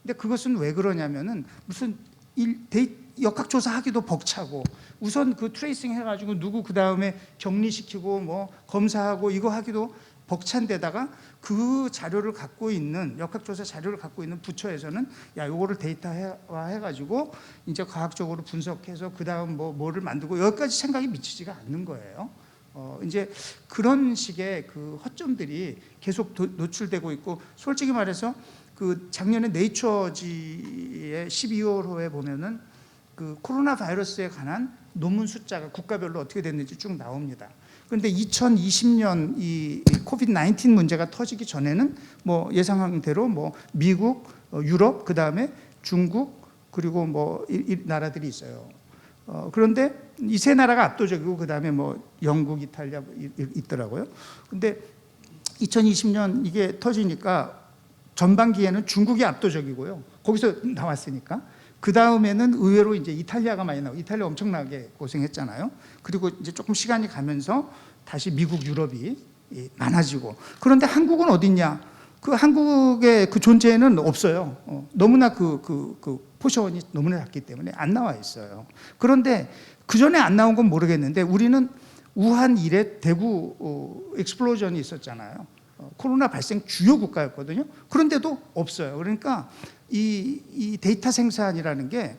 근데 그것은 왜 그러냐면은 무슨 역학조사하기도 벅차고 우선 그 트레이싱 해가지고 누구 그 다음에 격리시키고 뭐 검사하고 이거 하기도 벅찬 데다가 그 자료를 갖고 있는 역학조사 자료를 갖고 있는 부처에서는 야 요거를 데이터화 해가지고 이제 과학적으로 분석해서 그 다음 뭐를 만들고 여기까지 생각이 미치지가 않는 거예요. 이제 그런 식의 그 허점들이 계속 노출되고 있고 솔직히 말해서 그 작년에 네이처지의 12월호에 보면은 그 코로나 바이러스에 관한 논문 숫자가 국가별로 어떻게 됐는지 쭉 나옵니다. 그런데 2020년 이 코비드 19 문제가 터지기 전에는 뭐 예상한 대로 뭐 미국, 유럽, 그 다음에 중국 그리고 뭐 이 나라들이 있어요. 그런데 이 세 나라가 압도적이고 그 다음에 뭐 영국, 이탈리아 있더라고요. 근데 2020년 이게 터지니까 전반기에는 중국이 압도적이고요. 거기서 나왔으니까. 그 다음에는 의외로 이제 이탈리아가 많이 나오고, 이탈리아 엄청나게 고생했잖아요. 그리고 이제 조금 시간이 가면서 다시 미국, 유럽이 많아지고. 그런데 한국은 어딨냐? 그 한국의 그 존재는 없어요. 너무나 그 포션이 너무나 작기 때문에 안 나와 있어요. 그런데 그 전에 안 나온 건 모르겠는데 우리는 우한 이래 대구 익스플로전이 있었잖아요. 코로나 발생 주요 국가였거든요. 그런데도 없어요. 그러니까 이 데이터 생산이라는 게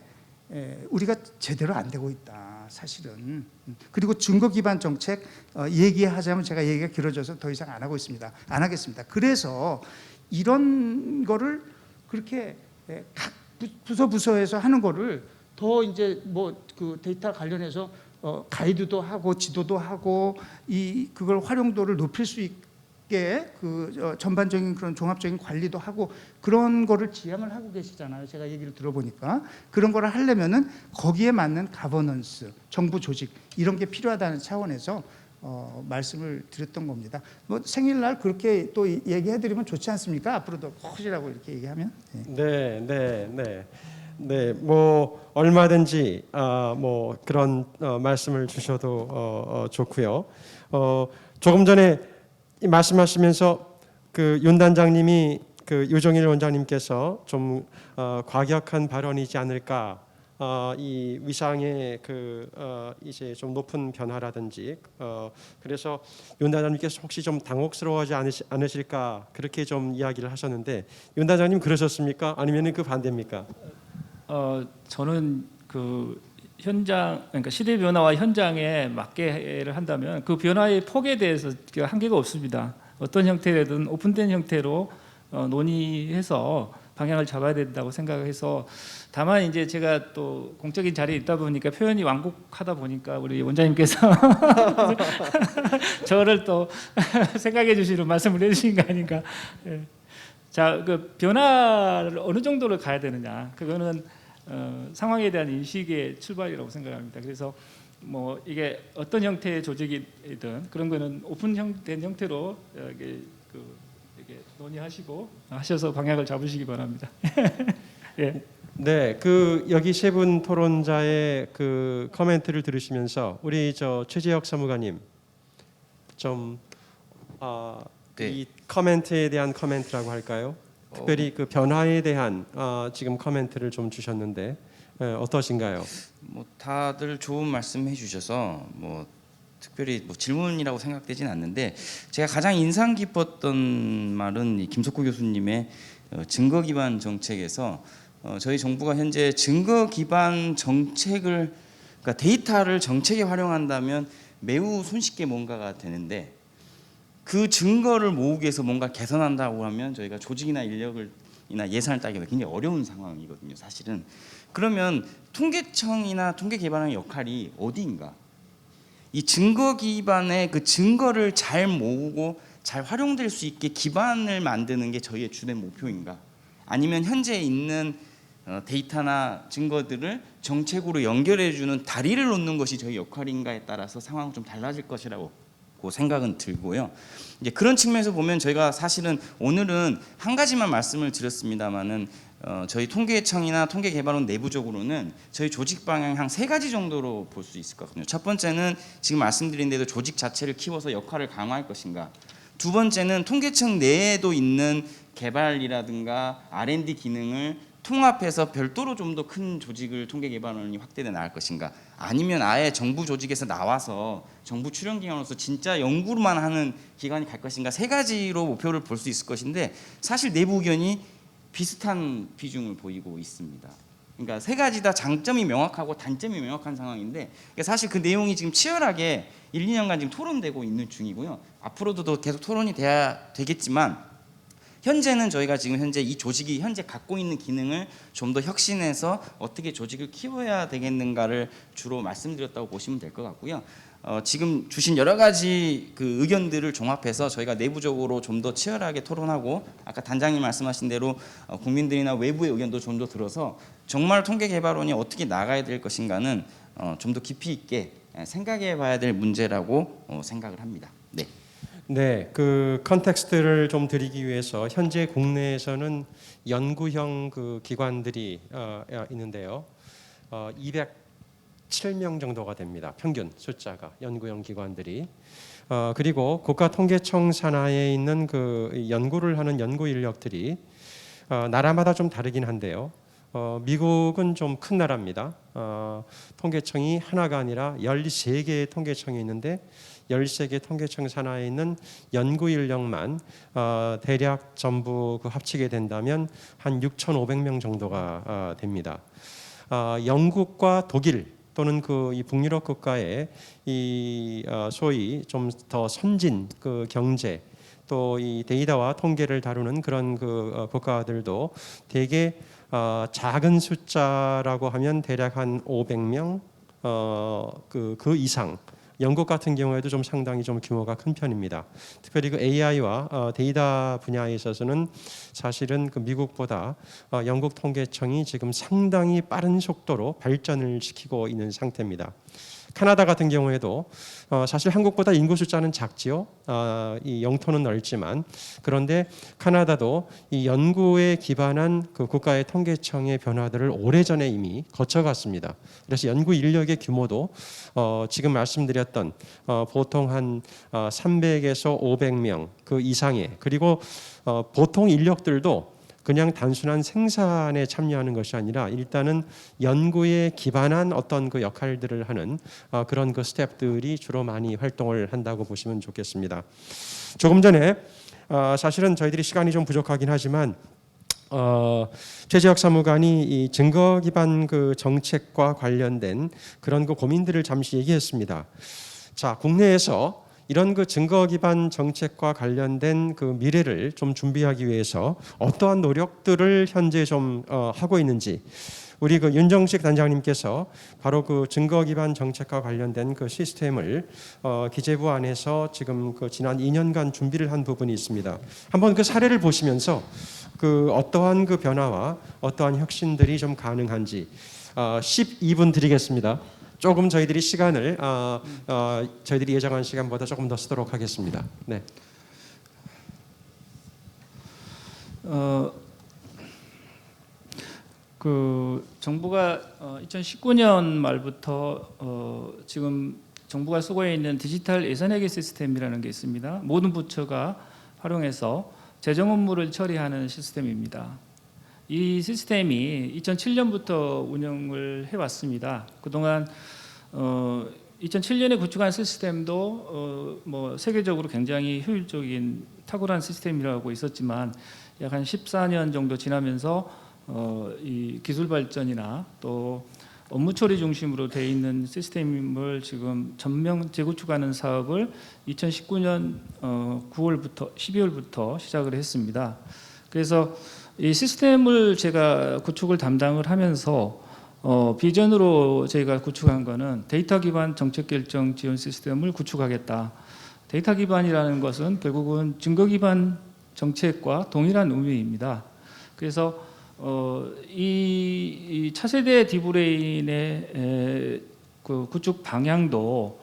우리가 제대로 안 되고 있다, 사실은. 그리고 증거 기반 정책 얘기하자면 제가 얘기가 길어져서 더 이상 안 하겠습니다. 그래서 이런 거를 그렇게 각 부서에서 하는 거를 더 이제 뭐 그 데이터 관련해서 가이드도 하고 지도도 하고 그걸 활용도를 높일 수 있게 그 전반적인 그런 종합적인 관리도 하고 그런 거를 지향을 하고 계시잖아요. 제가 얘기를 들어보니까 그런 거를 하려면은 거기에 맞는 가버넌스, 정부 조직 이런 게 필요하다는 차원에서 말씀을 드렸던 겁니다. 뭐 생일날 그렇게 또 얘기해드리면 좋지 않습니까? 앞으로도 하시라고 이렇게 얘기하면. 네, 뭐 얼마든지 뭐 그런 말씀을 주셔도 좋고요. 조금 전에 말씀하시면서 그 윤 단장님이 그 유정일 원장님께서 좀 과격한 발언이지 않을까. 이 위상의 이제 좀 높은 변화라든지 그래서 윤 단장님께서 혹시 좀 당혹스러워하지 않으실까 그렇게 좀 이야기를 하셨는데 윤 단장님 그러셨습니까? 아니면은 그 반대입니까? 저는 그 현장, 그러니까 시대 변화와 현장에 맞게를 한다면 그 변화의 폭에 대해서 한계가 없습니다. 어떤 형태든 오픈된 형태로 논의해서 방향을 잡아야 된다고 생각해서, 다만 이제 제가 또 공적인 자리에 있다 보니까 표현이 완곡하다 보니까 우리 원장님께서 저를 또 생각해 주시는 말씀을 해주신 거 아닌가. 예. 자, 그 변화를 어느 정도로 가야 되느냐, 그거는 상황에 대한 인식의 출발이라고 생각합니다. 그래서 뭐 이게 어떤 형태의 조직이든 그런 거는 오픈된 형태로 이렇게 논의하시고 하셔서 방향을 잡으시기 바랍니다. 예. 네, 그 여기 세 분 토론자의 그 코멘트를 들으시면서 우리 최재혁 사무관님 좀 네. 이 코멘트에 대한 코멘트라고 할까요? 특별히 그 변화에 대한 지금 코멘트를 좀 주셨는데 어떠신가요? 뭐 다들 좋은 말씀해 주셔서 뭐 특별히 뭐 질문이라고 생각되진 않는데, 제가 가장 인상 깊었던 말은 이 김석구 교수님의 증거 기반 정책에서 저희 정부가 현재 증거 기반 정책을, 그러니까 데이터를 정책에 활용한다면 매우 손쉽게 뭔가가 되는데, 그 증거를 모으기 위해서 뭔가 개선한다고 하면 저희가 조직이나 인력이나 예산을 따기가 굉장히 어려운 상황이거든요, 사실은. 그러면 통계청이나 통계개발원의 역할이 어디인가? 이 증거 기반의 그 증거를 잘 모으고 잘 활용될 수 있게 기반을 만드는 게 저희의 주된 목표인가? 아니면 현재 있는 데이터나 증거들을 정책으로 연결해주는 다리를 놓는 것이 저희 역할인가에 따라서 상황은 좀 달라질 것이라고 생각은 들고요. 이제 그런 측면에서 보면 저희가 사실은 오늘은 한 가지만 말씀을 드렸습니다만은 저희 통계청이나 통계개발원 내부적으로는 저희 조직 방향 한 3가지 정도로 볼 수 있을 것 같거든요. 첫 번째는 지금 말씀드린 대로 조직 자체를 키워서 역할을 강화할 것인가. 두 번째는 통계청 내에도 있는 개발이라든가 R&D 기능을 통합해서 별도로 좀 더 큰 조직을 통계개발원이 확대돼 나갈 것인가. 아니면 아예 정부 조직에서 나와서 정부 출연 기관으로서 진짜 연구만 하는 기관이 갈 것인가. 3가지로 목표를 볼 수 있을 것인데, 사실 내부 의견이 비슷한 비중을 보이고 있습니다. 그러니까 3가지 다 장점이 명확하고 단점이 명확한 상황인데, 그러니까 사실 그 내용이 지금 치열하게 1, 2년간 지금 토론되고 있는 중이고요. 앞으로도 계속 토론이 돼야 되겠지만, 현재는 저희가 지금 현재 이 조직이 현재 갖고 있는 기능을 좀 더 혁신해서 어떻게 조직을 키워야 되겠는가를 주로 말씀드렸다고 보시면 될 것 같고요. 지금 주신 여러 가지 그 의견들을 종합해서 저희가 내부적으로 좀 더 치열하게 토론하고, 아까 단장님 말씀하신 대로 국민들이나 외부의 의견도 좀 더 들어서 정말 통계개발원이 어떻게 나가야 될 것인가는 좀 더 깊이 있게 생각해 봐야 될 문제라고 생각을 합니다. 네. 네, 그 컨텍스트를 좀 드리기 위해서 현재 국내에서는 연구형 그 기관들이 있는데요. 207명 정도가 됩니다. 평균 숫자가 연구형 기관들이. 그리고 국가통계청 산하에 있는 그 연구를 하는 연구 인력들이 나라마다 좀 다르긴 한데요. 미국은 좀 큰 나라입니다. 통계청이 하나가 아니라 13개의 통계청이 있는데 13개 통계청 산하에 있는 연구 인력만 대략 전부 그 합치게 된다면 한 6,500명 정도가 됩니다. 영국과 독일 또는 그 이 북유럽 국가의 이 소위 좀 더 선진 그 경제 또 이 데이터와 통계를 다루는 그런 그 국가들도 대개 작은 숫자라고 하면 대략 한 500명 그 이상. 영국 같은 경우에도 좀 상당히 좀 규모가 큰 편입니다. 특별히 그 AI와 데이터 분야에 있어서는 사실은 그 미국보다 영국 통계청이 지금 상당히 빠른 속도로 발전을 시키고 있는 상태입니다. 캐나다 같은 경우에도 사실 한국보다 인구 숫자는 작지요. 이 영토는 넓지만 그런데 캐나다도 이 연구에 기반한 그 국가의 통계청의 변화들을 오래전에 이미 거쳐갔습니다. 그래서 연구 인력의 규모도 지금 말씀드렸던 보통 한 300에서 500명 그 이상의 그리고 보통 인력들도 그냥 단순한 생산에 참여하는 것이 아니라 일단은 연구에 기반한 어떤 그 역할들을 하는 그런 그 스태프들이 주로 많이 활동을 한다고 보시면 좋겠습니다. 조금 전에 사실은 저희들이 시간이 좀 부족하긴 하지만 최재혁 사무관이 이 증거 기반 그 정책과 관련된 그런 그 고민들을 잠시 얘기했습니다. 자, 국내에서 이런 그 증거 기반 정책과 관련된 그 미래를 좀 준비하기 위해서 어떠한 노력들을 현재 좀 하고 있는지 우리 그 윤정식 단장님께서 바로 그 증거 기반 정책과 관련된 그 시스템을 기재부 안에서 지금 그 지난 2년간 준비를 한 부분이 있습니다. 한번 그 사례를 보시면서 그 어떠한 그 변화와 어떠한 혁신들이 좀 가능한지 12분 드리겠습니다. 조금 저희들이 시간을 저희들이 예정한 시간보다 조금 더 쓰도록 하겠습니다. 네. 그 정부가 2019년 말부터 지금 정부가 쓰고 있는 디지털 예산회계 시스템이라는 게 있습니다. 모든 부처가 활용해서 재정 업무를 처리하는 시스템입니다. 이 시스템이 2007년부터 운영을 해왔습니다. 그동안 2007년에 구축한 시스템도 뭐 세계적으로 굉장히 효율적인 탁월한 시스템이라고 있었지만 약 한 14년 정도 지나면서 이 기술 발전이나 또 업무 처리 중심으로 돼 있는 시스템을 지금 전면 재구축하는 사업을 2019년 9월부터 12월부터 시작을 했습니다. 그래서 이 시스템을 제가 구축을 담당을 하면서 비전으로 저희가 구축한 거는 데이터 기반 정책 결정 지원 시스템을 구축하겠다. 데이터 기반이라는 것은 결국은 증거 기반 정책과 동일한 의미입니다. 그래서 이 차세대 디브레인의 그 구축 방향도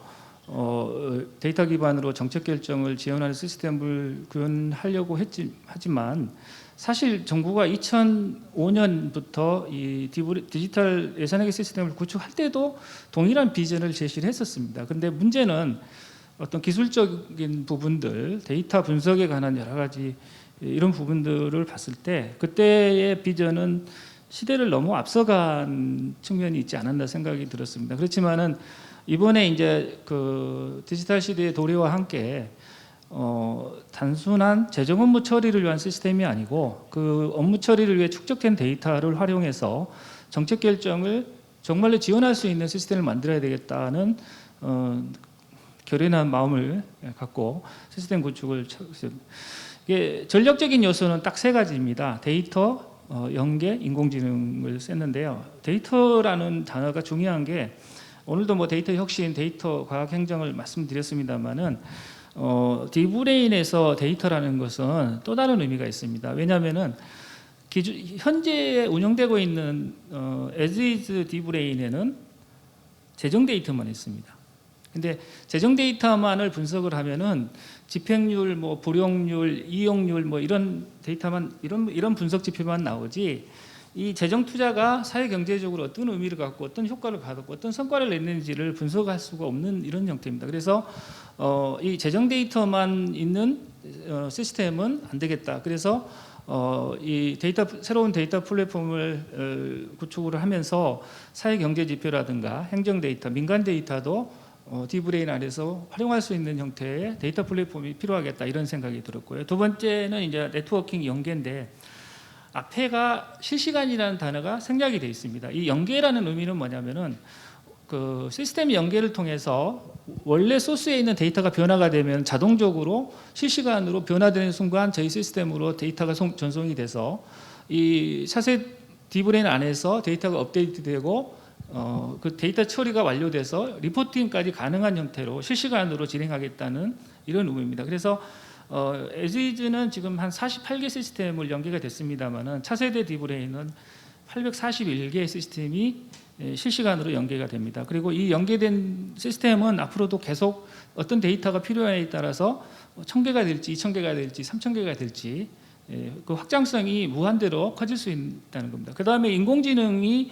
데이터 기반으로 정책 결정을 지원하는 시스템을 구현하려고 하지만 사실 정부가 2005년부터 이 디지털 예산회계 시스템을 구축할 때도 동일한 비전을 제시를 했었습니다. 그런데 문제는 어떤 기술적인 부분들, 데이터 분석에 관한 여러 가지 이런 부분들을 봤을 때 그때의 비전은 시대를 너무 앞서간 측면이 있지 않았나 생각이 들었습니다. 그렇지만은 이번에 이제 그 디지털 시대의 도래와 함께 단순한 재정 업무 처리를 위한 시스템이 아니고 그 업무 처리를 위해 축적된 데이터를 활용해서 정책 결정을 정말로 지원할 수 있는 시스템을 만들어야 되겠다는 결연한 마음을 갖고 시스템 구축을 이게 전략적인 요소는 딱 세 가지입니다. 데이터, 연계, 인공지능을 썼는데요. 데이터라는 단어가 중요한 게 오늘도 뭐 데이터 혁신, 데이터 과학 행정을 말씀드렸습니다만은 디브레인에서 데이터라는 것은 또 다른 의미가 있습니다. 왜냐하면은 현재 운영되고 있는 as is 디브레인에는 재정 데이터만 있습니다. 근데 재정 데이터만을 분석을 하면은 집행률, 뭐 불용률, 이용률 뭐 이런 데이터만 이런 분석 지표만 나오지 이 재정 투자가 사회 경제적으로 어떤 의미를 갖고 어떤 효과를 가졌고 어떤 성과를 냈는지를 분석할 수가 없는 이런 형태입니다. 그래서 이 재정 데이터만 있는 시스템은 안 되겠다. 그래서 이 새로운 데이터 플랫폼을 구축을 하면서 사회 경제 지표라든가 행정 데이터, 민간 데이터도 디브레인 안에서 활용할 수 있는 형태의 데이터 플랫폼이 필요하겠다 이런 생각이 들었고요. 두 번째는 이제 네트워킹 연계인데 앞에가 실시간이라는 단어가 생략이 되어 있습니다. 이 연계라는 의미는 뭐냐면은 그 시스템 연계를 통해서 원래 소스에 있는 데이터가 변화가 되면 자동적으로 실시간으로 변화되는 순간 저희 시스템으로 데이터가 전송이 돼서 이 차세 디브레인 안에서 데이터가 업데이트되고 그 데이터 처리가 완료돼서 리포팅까지 가능한 형태로 실시간으로 진행하겠다는 이런 의미입니다. 그래서 에즈이즈는 지금 한 48개 시스템을 연계가 됐습니다만은 차세대 디브레인은 841개의 시스템이 실시간으로 연계가 됩니다. 그리고 이 연계된 시스템은 앞으로도 계속 어떤 데이터가 필요에 따라서 1000개가 될지 2000개가 될지 3000개가 될지 그 확장성이 무한대로 커질 수 있다는 겁니다. 그 다음에 인공지능이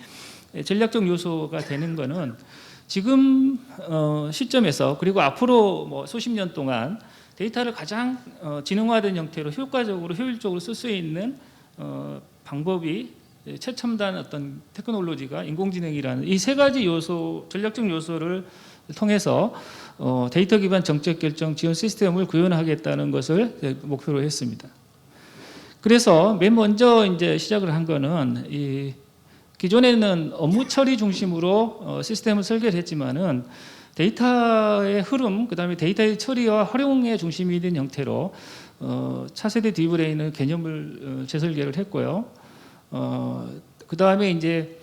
전략적 요소가 되는 것은 지금 시점에서 그리고 앞으로 뭐 수십 년 동안 데이터를 가장 지능화된 형태로 효과적으로 효율적으로 쓸 수 있는 방법이 최첨단 어떤 테크놀로지가 인공지능이라는 이 세 가지 요소, 전략적 요소를 통해서 데이터 기반 정책 결정 지원 시스템을 구현하겠다는 것을 목표로 했습니다. 그래서 맨 먼저 이제 시작을 한 거는 이 기존에는 업무 처리 중심으로 시스템을 설계를 했지만은 데이터의 흐름, 그다음에 데이터의 처리와 활용의 중심이 된 형태로 차세대 디브레인은 개념을 재설계를 했고요. 그다음에 이제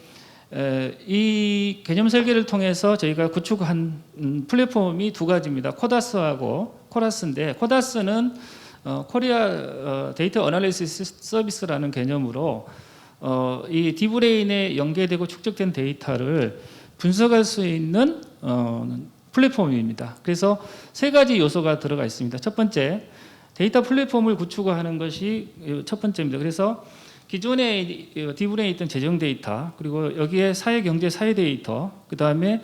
이 개념 설계를 통해서 저희가 구축한 플랫폼이 두 가지입니다. 코다스하고 코라스인데 코다스는 코리아 데이터 어널리시스 서비스라는 개념으로 이 디브레인에 연계되고 축적된 데이터를 분석할 수 있는 플랫폼입니다. 그래서 세 가지 요소가 들어가 있습니다. 첫 번째, 데이터 플랫폼을 구축하는 것이 첫 번째입니다. 그래서 기존에 디브레인에 있던 재정 데이터, 그리고 여기에 사회 경제 사회 데이터, 그 다음에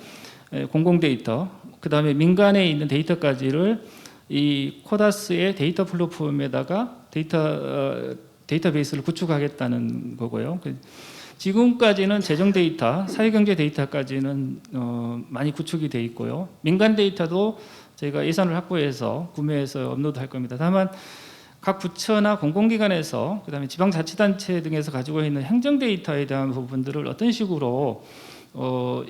공공 데이터, 그 다음에 민간에 있는 데이터까지를 이 코다스의 데이터 플랫폼에다가 데이터베이스를 구축하겠다는 거고요. 지금까지는 재정 데이터, 사회경제 데이터까지는 많이 구축이 돼 있고요. 민간 데이터도 저희가 예산을 확보해서 구매해서 업로드할 겁니다. 다만 각 부처나 공공기관에서 그다음에 지방자치단체 등에서 가지고 있는 행정 데이터에 대한 부분들을 어떤 식으로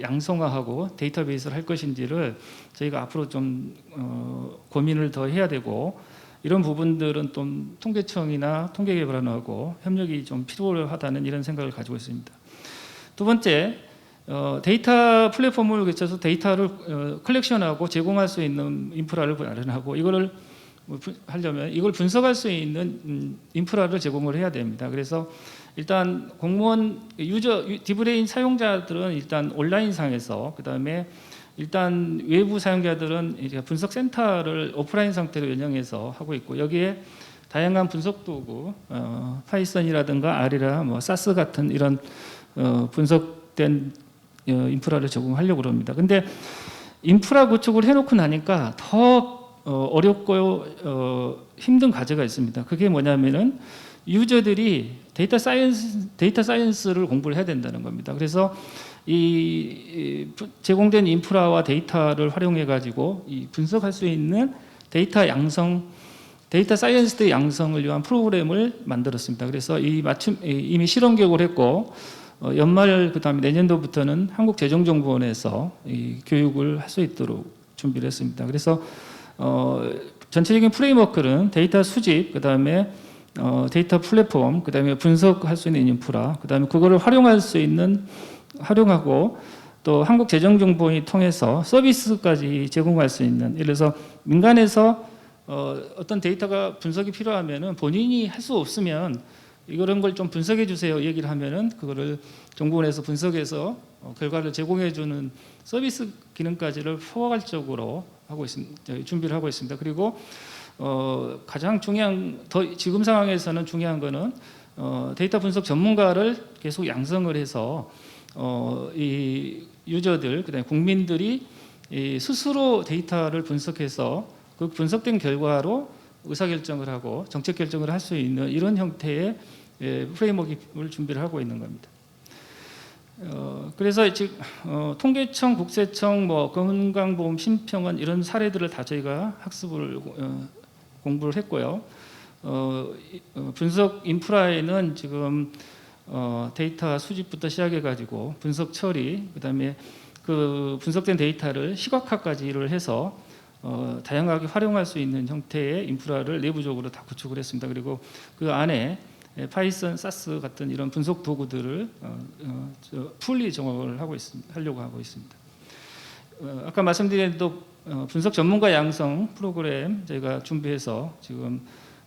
양성화하고 데이터베이스를 할 것인지를 저희가 앞으로 좀 고민을 더 해야 되고 이런 부분들은 좀 통계청이나 통계개발원하고 협력이 좀 필요하다는 이런 생각을 가지고 있습니다. 두 번째, 데이터 플랫폼을 거쳐서 데이터를 컬렉션하고 제공할 수 있는 인프라를 마련하고 이거를 하려면 이걸 분석할 수 있는 인프라를 제공을 해야 됩니다. 그래서 일단 공무원 디브레인 사용자들은 일단 온라인상에서 그다음에 일단 외부 사용자들은 이제 분석 센터를 오프라인 상태로 운영해서 하고 있고 여기에 다양한 분석 도구, 파이썬이라든가 R이라 뭐 사스 같은 이런 분석된 인프라를 제공하려고 합니다. 근데 인프라 구축을 해놓고 나니까 더 어렵고 힘든 과제가 있습니다. 그게 뭐냐면은 유저들이 데이터 사이언스를 공부를 해야 된다는 겁니다. 그래서 이 제공된 인프라와 데이터를 활용해 가지고 이 분석할 수 있는 데이터 사이언스의 양성을 위한 프로그램을 만들었습니다. 그래서 이미 실험 교육을 했고 연말 그다음에 내년도부터는 한국재정정보원에서 이 교육을 할 수 있도록 준비를 했습니다. 그래서 전체적인 프레임워크는 데이터 수집, 그다음에 데이터 플랫폼, 그다음에 분석할 수 있는 인프라, 그다음에 그거를 활용하고 또 한국재정정보원이 통해서 서비스까지 제공할 수 있는, 예를 들어서 민간에서 어떤 데이터가 분석이 필요하면은 본인이 할 수 없으면 이런 걸 좀 분석해 주세요 얘기를 하면은 그거를 정보원에서 분석해서 결과를 제공해주는 서비스 기능까지를 포괄적으로 하고 있습니다. 준비를 하고 있습니다. 그리고 가장 중요한 지금 상황에서는 중요한 거는 데이터 분석 전문가를 계속 양성을 해서 이 유저들 그다음에 국민들이 스스로 데이터를 분석해서 그 분석된 결과로 의사결정을 하고 정책 결정을 할 수 있는 이런 형태의 프레임워크를 준비를 하고 있는 겁니다. 그래서 지금 통계청, 국세청, 뭐 건강보험 심평원 이런 사례들을 다 저희가 학습을 공부를 했고요. 분석 인프라에는 지금 데이터 수집부터 시작해 가지고 분석 처리, 그다음에 그 분석된 데이터를 시각화까지를 해서 다양하게 활용할 수 있는 형태의 인프라를 내부적으로 다 구축을 했습니다. 그리고 그 안에 파이썬, 사스 같은 이런 분석 도구들을 풀리 정업을 하려고 하고 있습니다. 아까 말씀드린 또 분석 전문가 양성 프로그램 저희가 준비해서 지금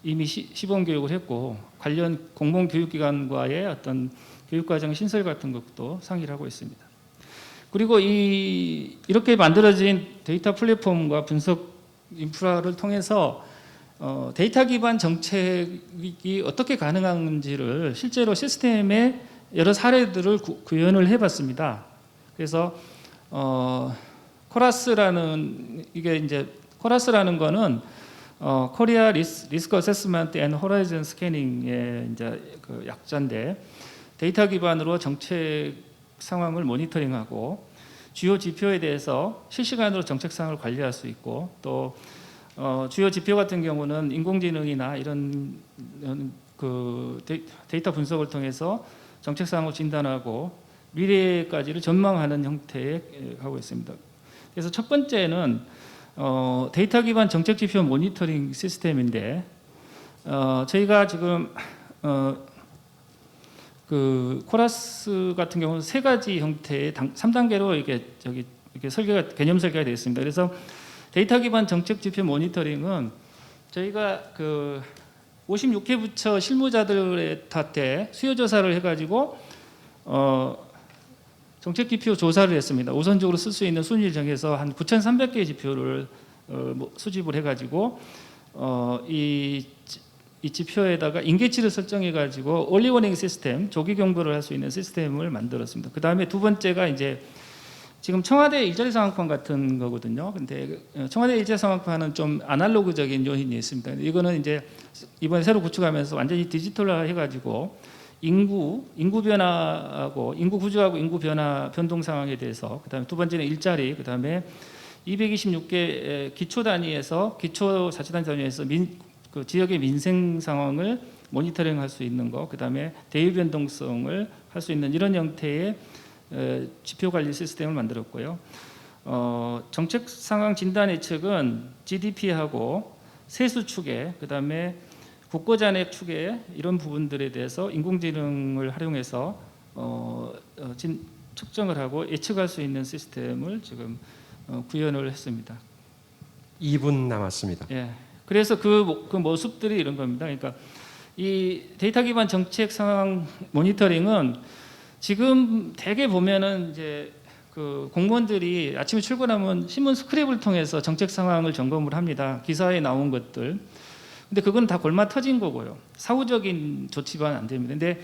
이미 시범 교육을 했고 관련 공공 교육기관과의 어떤 교육과정 신설 같은 것도 상의를 하고 있습니다. 그리고 이렇게 만들어진 데이터 플랫폼과 분석 인프라를 통해서 데이터 기반 정책이 어떻게 가능한지를 실제로 시스템의 여러 사례들을 구현을 해봤습니다. 그래서 코라스라는 거는 코리아 리스크 어세스먼트 앤 호라이즌 스캐닝의 이제 그 약자인데 데이터 기반으로 정책 상황을 모니터링하고 주요 지표에 대해서 실시간으로 정책 상황을 관리할 수 있고 또 주요 지표 같은 경우는 인공지능이나 이런 그 데이터 분석을 통해서 정책 상황을 진단하고 미래까지를 전망하는 형태에 하고 있습니다. 그래서 첫 번째는 데이터 기반 정책 지표 모니터링 시스템인데 저희가 지금 그 코라스 같은 경우는 세 가지 형태의 3단계로 이렇게 개념 설계가 되어 있습니다. 그래서 데이터 기반 정책 지표 모니터링은 저희가 그 56회 부처 실무자들한테 수요 조사를 해가지고 정책 지표 조사를 했습니다. 우선적으로 쓸 수 있는 순위를 정해서 한 9,300개의 지표를 수집을 해가지고 이 지표에다가 인계치를 설정해가지고 얼리 워닝 시스템, 조기 경보를 할 수 있는 시스템을 만들었습니다. 그 다음에 두 번째가 이제 지금 청와대 일자리 상황판 같은 거거든요. 근데 청와대 일자리 상황판은 좀 아날로그적인 요인이 있습니다. 이거는 이제 이번에 새로 구축하면서 완전히 디지털화 해가지고 인구 변화하고 인구 구조하고 인구 변화 변동 상황에 대해서 그다음에 두 번째는 일자리, 그다음에 226개 기초 단위에서 기초 자치단체 단위에서 그 지역의 민생 상황을 모니터링할 수 있는 거, 그다음에 대유 변동성을 할 수 있는 이런 형태의 지표 관리 시스템을 만들었고요. 정책 상황 진단 예측은 GDP하고 세수 추계, 그다음에 국고 잔액 추계 이런 부분들에 대해서 인공지능을 활용해서 측정을 하고 예측할 수 있는 시스템을 지금 구현을 했습니다. 2분 남았습니다. 예. 그래서 그 모습들이 이런 겁니다. 그러니까 이 데이터 기반 정책 상황 모니터링은 지금 대개 보면은 이제 그 공무원들이 아침에 출근하면 신문 스크랩을 통해서 정책 상황을 점검을 합니다. 기사에 나온 것들. 근데 그건 다 골마 터진 거고요. 사후적인 조치만 안 됩니다. 근데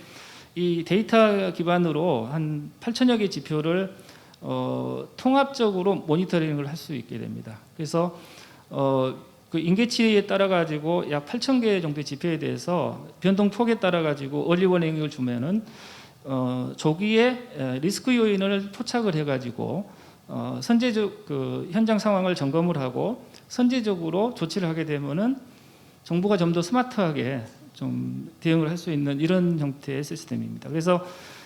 이 데이터 기반으로 한 8천여 개 지표를 통합적으로 모니터링을 할 수 있게 됩니다. 그래서 그 인계치에 따라 가지고 약 8천 개 정도의 지표에 대해서 변동 폭에 따라 가지고 얼리 워닝을 주면은 조기에 리스크 요인을 포착을 해가지고 선제적 그 현장 상황을 점검을 하고 선제적으로 조치를 하게 되면은 정부가 좀 더 스마트하게 좀 대응을 할 수 있는 이런 형태의 시스템입니다. 그래서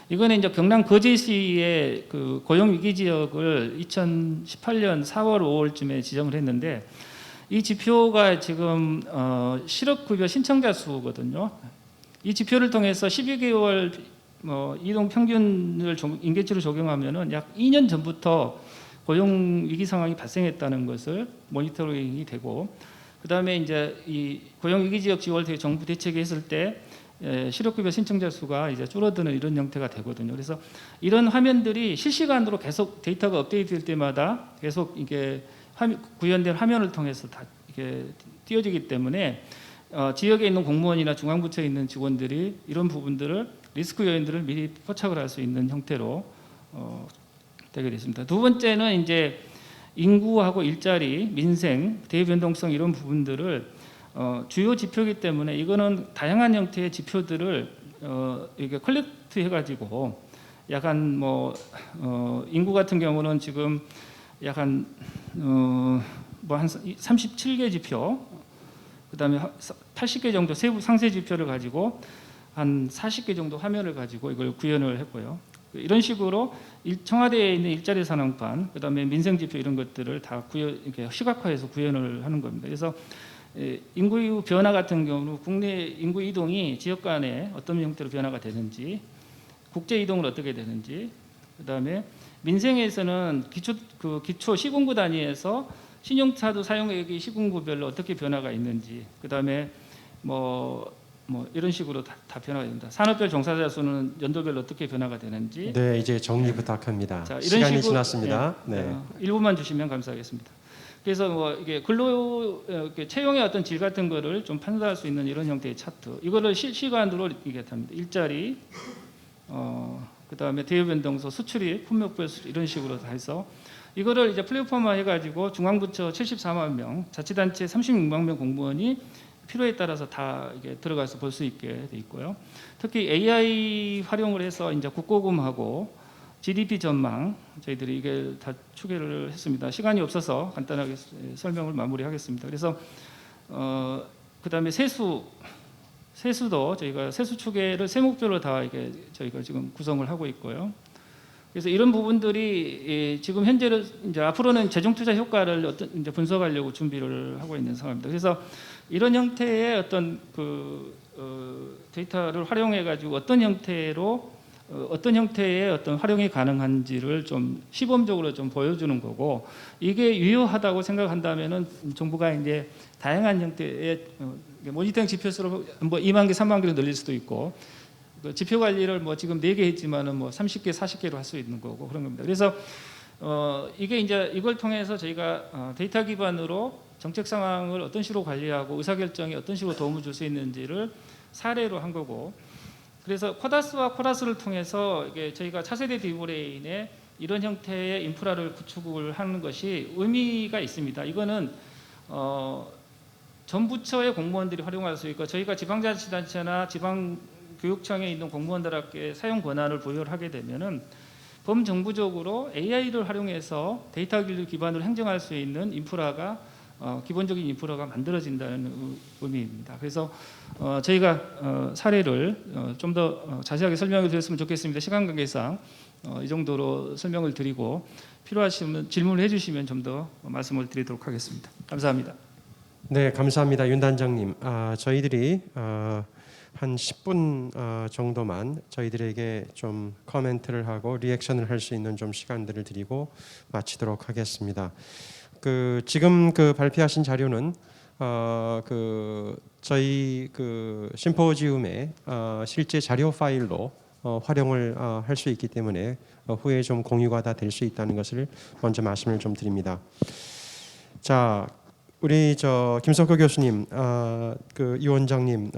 이거는 이제 경남 거제시의 그 고용 위기 지역을 2018년 4월 5월쯤에 지정을 했는데 이 지표가 지금 실업급여 신청자 수거든요. 이 지표를 통해서 12개월 이동 평균을 인계치로 적용하면은 약 2년 전부터 고용 위기 상황이 발생했다는 것을 모니터링이 되고, 그 다음에 이제 이 고용 위기 지역 지원 정부 대책이 했을 때 실업급여 신청자 수가 이제 줄어드는 이런 형태가 되거든요. 그래서 이런 화면들이 실시간으로 계속 데이터가 업데이트될 때마다 계속 이게 구현된 화면을 통해서 다 이게 띄워지기 때문에 지역에 있는 공무원이나 중앙부처에 있는 직원들이 이런 부분들을 리스크 요인들을 미리 포착을 할 수 있는 형태로 되게 됐습니다. 두 번째는 이제 인구하고 일자리, 민생, 대변동성 이런 부분들을 주요 지표이기 때문에 이거는 다양한 형태의 지표들을 이게 컬렉트 해가지고 약간 인구 같은 경우는 지금 약간 한 37개 지표, 그다음에 80개 정도 세부 상세 지표를 가지고 한 40개 정도 화면을 가지고 이걸 구현을 했고요. 이런 식으로 청와대에 있는 일자리 산업관, 그다음에 민생 지표 이런 것들을 다 이렇게 시각화해서 구현을 하는 겁니다. 그래서 인구 변화 같은 경우는 국내 인구 이동이 지역 간에 어떤 형태로 변화가 되는지, 국제 이동은 어떻게 되는지, 그다음에 민생에서는 기초 시군구 단위에서 신용카드 사용액이 시군구별로 어떻게 변화가 있는지, 그다음에 이런 식으로 다 변화가 됩니다. 산업별 종사자 수는 연도별로 어떻게 변화가 되는지. 네, 이제 정리 부탁합니다. 자, 이런 시간이 식으로, 지났습니다. 네. 1분만 주시면 감사하겠습니다. 그래서 이게 이렇게 채용의 어떤 질 같은 거를 좀 판단할 수 있는 이런 형태의 차트. 이거를 실시간으로 이게 합니다. 일자리, 그다음에 대여 변동서, 수출입, 품목별 수출 이런 식으로 다 해서 이거를 이제 플랫폼화 해가지고 중앙부처 74만 명, 자치단체 36만 명 공무원이 필요에 따라서 다 이게 들어가서 볼 수 있게 돼 있고요. 특히 AI 활용을 해서 이제 국고금하고 GDP 전망 저희들이 이게 다 추계를 했습니다. 시간이 없어서 간단하게 설명을 마무리하겠습니다. 그래서 그다음에 세수도 저희가 세수 추계를 세목별로 다 이게 저희가 지금 구성을 하고 있고요. 그래서 이런 부분들이 지금 현재는 이제 앞으로는 재정 투자 효과를 이제 분석하려고 준비를 하고 있는 상황입니다. 그래서 이런 형태의 어떤 데이터를 활용해 가지고 어떤 형태의 어떤 활용이 가능한지를 좀 시범적으로 좀 보여주는 거고, 이게 유효하다고 생각한다면은 정부가 이제 다양한 형태의 모니터링 지표 수를 2만 개, 3만 개로 늘릴 수도 있고, 지표 관리를 지금 4개 했지만은 30개, 40개로 할 수 있는 거고 그런 겁니다. 그래서 이게 이제 이걸 통해서 저희가 데이터 기반으로 정책 상황을 어떤 식으로 관리하고 의사결정에 어떤 식으로 도움을 줄 수 있는지를 사례로 한 거고, 그래서 코다스와 코다스를 통해서 이게 저희가 차세대 디브레인의 이런 형태의 인프라를 구축을 하는 것이 의미가 있습니다. 이거는 전 부처의 공무원들이 활용할 수 있고, 저희가 지방자치단체나 지방교육청에 있는 공무원들에게 사용 권한을 부여를 하게 되면은 범정부적으로 AI를 활용해서 데이터 기반으로 행정할 수 있는 인프라가 기본적인 인프라가 만들어진다는 의미입니다. 그래서 저희가 사례를 좀 더 자세하게 설명을 드렸으면 좋겠습니다. 시간 관계상 이 정도로 설명을 드리고 필요하시면 질문을 해주시면 좀 더 말씀을 드리도록 하겠습니다. 감사합니다. 네, 감사합니다. 윤 단장님. 저희들이 한 10분 정도만 저희들에게 좀 코멘트를 하고 리액션을 할 수 있는 좀 시간들을 드리고 마치도록 하겠습니다. 지금 발표하신 자료는 저희 심포지움의 실제 자료 파일로 활용을 할 수 있기 때문에 후에 좀 공유가 다 될 수 있다는 것을 먼저 말씀을 좀 드립니다. 자, 우리 김석호 교수님, 이 원장님,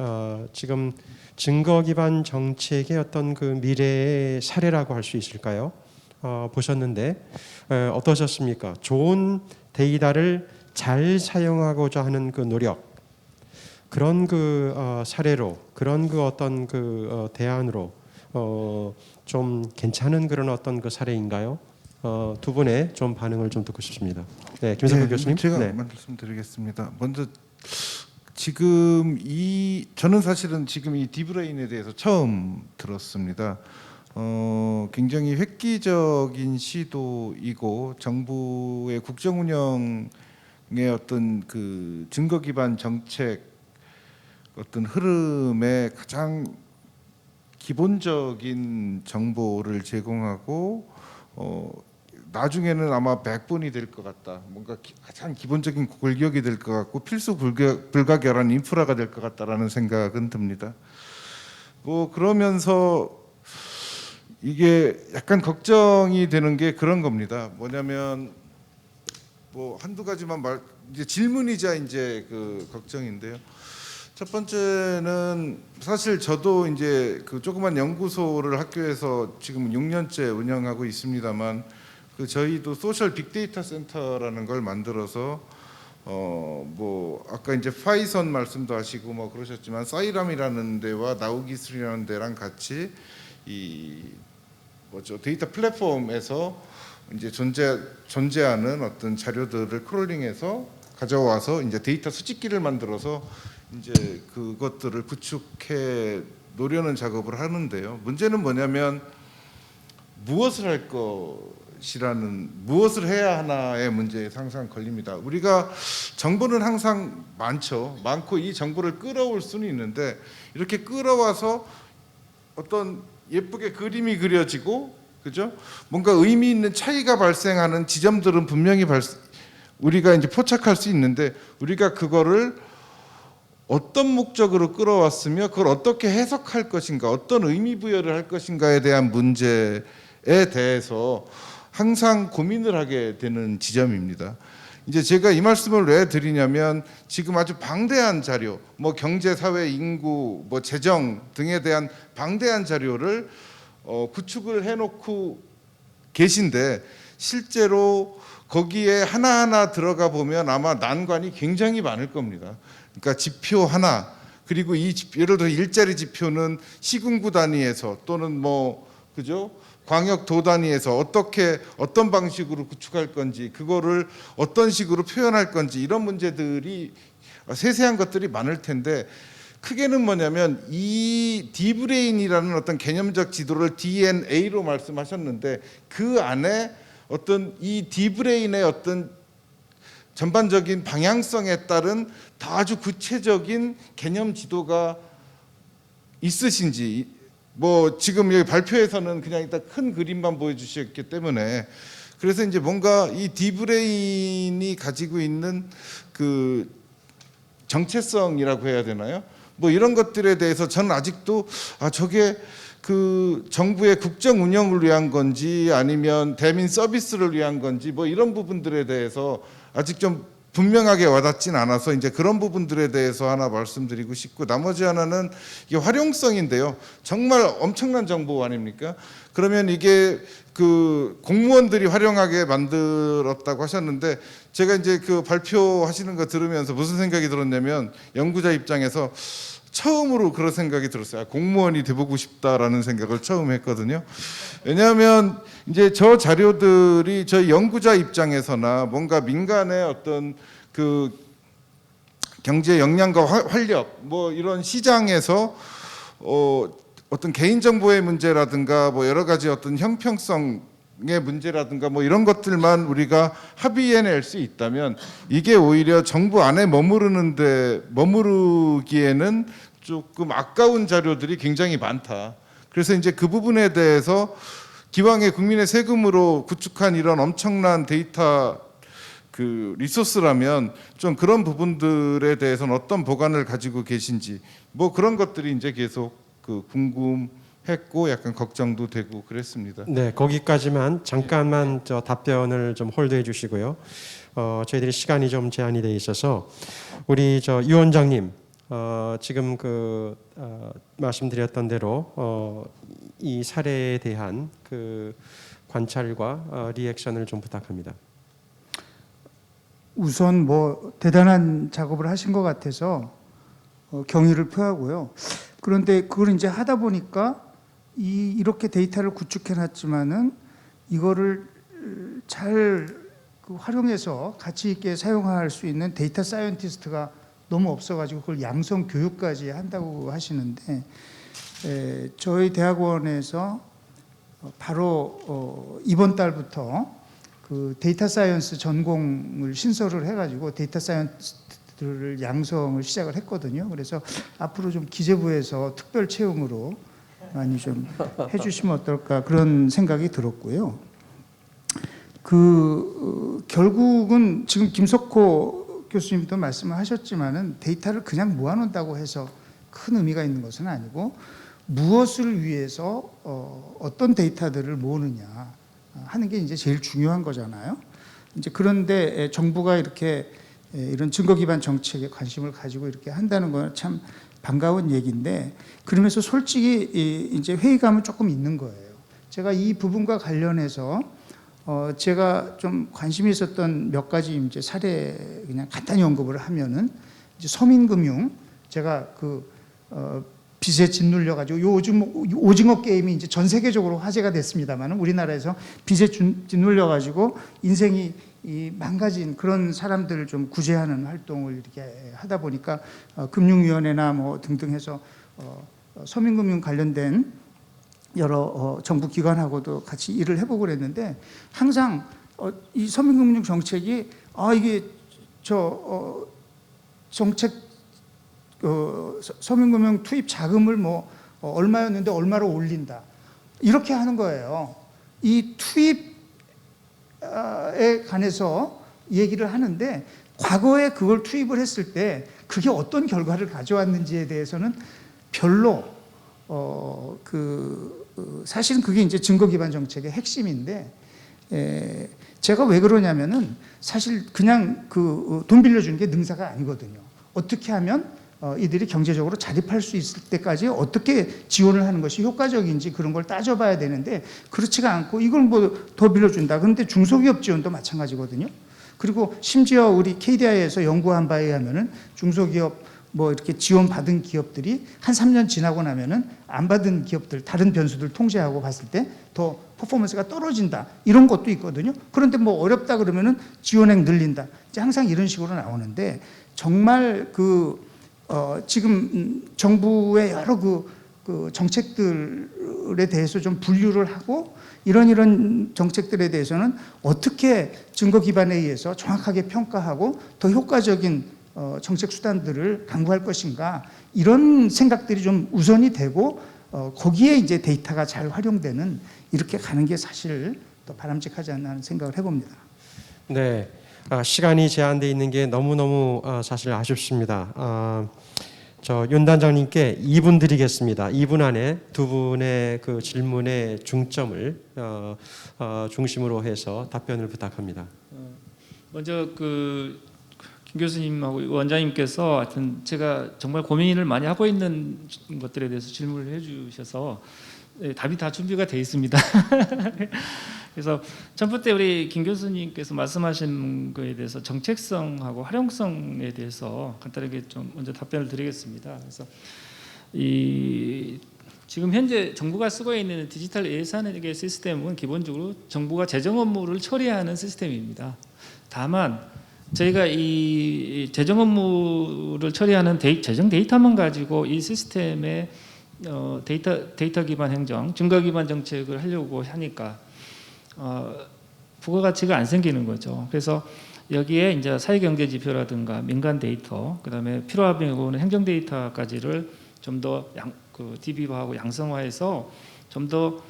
지금 증거 기반 정책의 어떤 미래의 사례라고 할 수 있을까요? 보셨는데 어떠셨습니까? 좋은 데이터를 잘 사용하고자 하는 노력, 그런 사례로, 그런 어떤 대안으로 좀 괜찮은 그런 어떤 사례인가요? 두 분의 좀 반응을 좀 듣고 싶습니다. 네, 김석호 교수님. 제가 네. 말씀드리겠습니다. 먼저 지금 저는 사실은 지금 이 디브레인에 대해서 처음 들었습니다. 굉장히 획기적인 시도이고 정부의 국정 운영의 어떤 증거 기반 정책 어떤 흐름에 가장 기본적인 정보를 제공하고 나중에는 아마 100번이 될 것 같다. 뭔가 가장 기본적인 골격이 될 것 같고 필수 불가결한 인프라가 될 것 같다라는 생각은 듭니다. 뭐 그러면서 이게 약간 걱정이 되는 게 그런 겁니다. 뭐냐면 뭐 한두 가지만 이제 질문이자 이제 그 걱정인데요. 첫 번째는 사실 저도 이제 그 조그만 연구소를 학교에서 지금 6년째 운영하고 있습니다만 그 저희도 소셜 빅데이터 센터라는 걸 만들어서 뭐 아까 이제 파이썬 말씀도 하시고 뭐 그러셨지만 사이람이라는 데와 나우기술이라는 데랑 같이 이 뭐죠 데이터 플랫폼에서 이제 존재하는 어떤 자료들을 크롤링해서 가져와서 이제 데이터 수집기를 만들어서 이제 그것들을 구축해 놓으려는 작업을 하는데요. 문제는 뭐냐면 무엇을 할 것이라는 무엇을 해야 하나의 문제에 항상 걸립니다. 우리가 정보는 항상 많고 이 정보를 끌어올 수는 있는데 이렇게 끌어와서 어떤 예쁘게 그림이 그려지고 그죠? 뭔가 의미 있는 차이가 발생하는 지점들은 분명히 우리가 이제 포착할 수 있는데 우리가 그거를 어떤 목적으로 끌어왔으며 그걸 어떻게 해석할 것인가, 어떤 의미 부여를 할 것인가에 대한 문제에 대해서 항상 고민을 하게 되는 지점입니다. 이제 제가 이 말씀을 왜 드리냐면 지금 아주 방대한 자료, 뭐 경제, 사회, 인구, 뭐 재정 등에 대한 방대한 자료를 구축을 해놓고 계신데 실제로 거기에 하나하나 들어가 보면 아마 난관이 굉장히 많을 겁니다. 그러니까 지표 하나 그리고 예를 들어 일자리 지표는 시군구 단위에서 또는 뭐 그죠 광역도 단위에서 어떤 방식으로 구축할 건지 그거를 어떤 식으로 표현할 건지 이런 문제들이 세세한 것들이 많을 텐데 크게는 뭐냐면 이 디브레인이라는 어떤 개념적 지도를 DNA로 말씀하셨는데 그 안에 어떤 이 디브레인의 어떤 전반적인 방향성에 따른 아주 구체적인 개념 지도가 있으신지 뭐 지금 여기 발표에서는 그냥 일단 큰 그림만 보여주셨기 때문에 그래서 이제 뭔가 이 디브레인이 가지고 있는 그 정체성이라고 해야 되나요? 뭐 이런 것들에 대해서 저는 아직도 저게 그 정부의 국정 운영을 위한 건지 아니면 대민 서비스를 위한 건지 뭐 이런 부분들에 대해서 아직 좀 분명하게 와닿진 않아서 이제 그런 부분들에 대해서 하나 말씀드리고 싶고 나머지 하나는 이게 활용성인데요. 정말 엄청난 정보 아닙니까? 그러면 이게 그 공무원들이 활용하게 만들었다고 하셨는데 제가 이제 그 발표하시는 거 들으면서 무슨 생각이 들었냐면 연구자 입장에서 처음으로 그런 생각이 들었어요. 공무원이 돼보고 싶다라는 생각을 처음 했거든요. 왜냐하면 이제 저 자료들이 저희 연구자 입장에서나 뭔가 민간의 어떤 그 경제 역량과 활력 뭐 이런 시장에서 어떤 개인정보의 문제라든가 뭐 여러 가지 어떤 형평성의 문제라든가 뭐 이런 것들만 우리가 합의해낼 수 있다면 이게 오히려 정부 안에 머무르기에는 조금 아까운 자료들이 굉장히 많다. 그래서 이제 그 부분에 대해서 기왕에 국민의 세금으로 구축한 이런 엄청난 데이터 그 리소스라면 좀 그런 부분들에 대해서는 어떤 보관을 가지고 계신지 뭐 그런 것들이 이제 계속 그 궁금했고 약간 걱정도 되고 그랬습니다. 네, 거기까지만 잠깐만 저 답변을 좀 홀드해 주시고요. 저희들이 시간이 좀 제한이 돼 있어서 우리 저 유 원장님 지금 그 말씀드렸던 대로 이 사례에 대한 그 관찰과 리액션을 좀 부탁합니다. 우선 뭐 대단한 작업을 하신 것 같아서 경의를 표하고요. 그런데 그걸 이제 하다 보니까 이렇게 데이터를 구축해놨지만은 이거를 잘 활용해서 가치 있게 사용할 수 있는 데이터 사이언티스트가 너무 없어가지고 그걸 양성 교육까지 한다고 하시는데 저희 대학원에서 바로 이번 달부터 그 데이터 사이언스 전공을 신설을 해가지고 데이터 사이언스들을 양성을 시작을 했거든요. 그래서 앞으로 좀 기재부에서 특별 채용으로 많이 좀 해주시면 어떨까 그런 생각이 들었고요. 결국은 지금 김석호 교수님도 말씀을 하셨지만은 데이터를 그냥 모아놓는다고 해서 큰 의미가 있는 것은 아니고 무엇을 위해서 어떤 데이터들을 모으느냐 하는 게 이제 제일 중요한 거잖아요. 이제 그런데 정부가 이렇게 이런 증거 기반 정책에 관심을 가지고 이렇게 한다는 건 참 반가운 얘기인데, 그러면서 솔직히 이제 회의감은 조금 있는 거예요. 제가 이 부분과 관련해서 제가 좀 관심이 있었던 몇 가지 이제 사례 그냥 간단히 언급을 하면은, 이제 서민금융, 제가 빚에 짓눌려 가지고 요즘 오징어 게임이 이제 전 세계적으로 화제가 됐습니다만, 우리나라에서 빚에 짓눌려 가지고 인생이 망가진 그런 사람들을 좀 구제하는 활동을 이렇게 하다 보니까 금융위원회나 뭐 등등 해서 서민금융 관련된 여러 정부 기관하고도 같이 일을 해보고 그랬는데, 항상 이 서민금융 정책이 이게 정책 서민금융 투입 자금을 뭐 얼마였는데 얼마로 올린다 이렇게 하는 거예요. 이 투입에 관해서 얘기를 하는데, 과거에 그걸 투입을 했을 때 그게 어떤 결과를 가져왔는지에 대해서는 별로 사실은 그게 이제 증거 기반 정책의 핵심인데, 제가 왜 그러냐면은 사실 그냥 돈 빌려주는 게 능사가 아니거든요. 어떻게 하면 이들이 경제적으로 자립할 수 있을 때까지 어떻게 지원을 하는 것이 효과적인지 그런 걸 따져봐야 되는데, 그렇지가 않고 이걸 뭐 더 빌려준다. 그런데 중소기업 지원도 마찬가지거든요. 그리고 심지어 우리 KDI에서 연구한 바에 의하면은 중소기업 뭐 이렇게 지원받은 기업들이 한 3년 지나고 나면은 안 받은 기업들, 다른 변수들 통제하고 봤을 때 더 퍼포먼스가 떨어진다, 이런 것도 있거든요. 그런데 뭐 어렵다 그러면은 지원액 늘린다. 이제 항상 이런 식으로 나오는데, 정말 지금 정부의 여러 정책들에 대해서 좀 분류를 하고, 이런 정책들에 대해서는 어떻게 증거 기반에 의해서 정확하게 평가하고 더 효과적인 정책 수단들을 강구할 것인가, 이런 생각들이 좀 우선이 되고 거기에 이제 데이터가 잘 활용되는, 이렇게 가는 게 사실 더 바람직하지 않나 하는 생각을 해봅니다. 네, 시간이 제한되어 있는 게 너무너무 사실 아쉽습니다. 윤 단장님께 2분 드리겠습니다. 2분 안에 두 분의 그 질문의 중점을 중심으로 해서 답변을 부탁합니다. 먼저 김 교수님하고 원장님께서 하여튼 제가 정말 고민을 많이 하고 있는 것들에 대해서 질문을 해주셔서 답이 다 준비가 돼 있습니다. 그래서 첫 번째 우리 김 교수님께서 말씀하신 거에 대해서 정책성하고 활용성에 대해서 간단하게 좀 먼저 답변을 드리겠습니다. 그래서 지금 현재 정부가 쓰고 있는 디지털 예산회계 시스템은 기본적으로 정부가 재정 업무를 처리하는 시스템입니다. 다만 저희가 이 재정 업무를 처리하는 재정 데이터만 가지고 이 시스템의 데이터 기반 행정, 증거 기반 정책을 하려고 하니까 부가가치가 안 생기는 거죠. 그래서 여기에 이제 사회경제 지표라든가 민간 데이터, 그다음에 필요하면 보는 행정 데이터까지를 좀 더 DB화하고 양성화해서 좀 더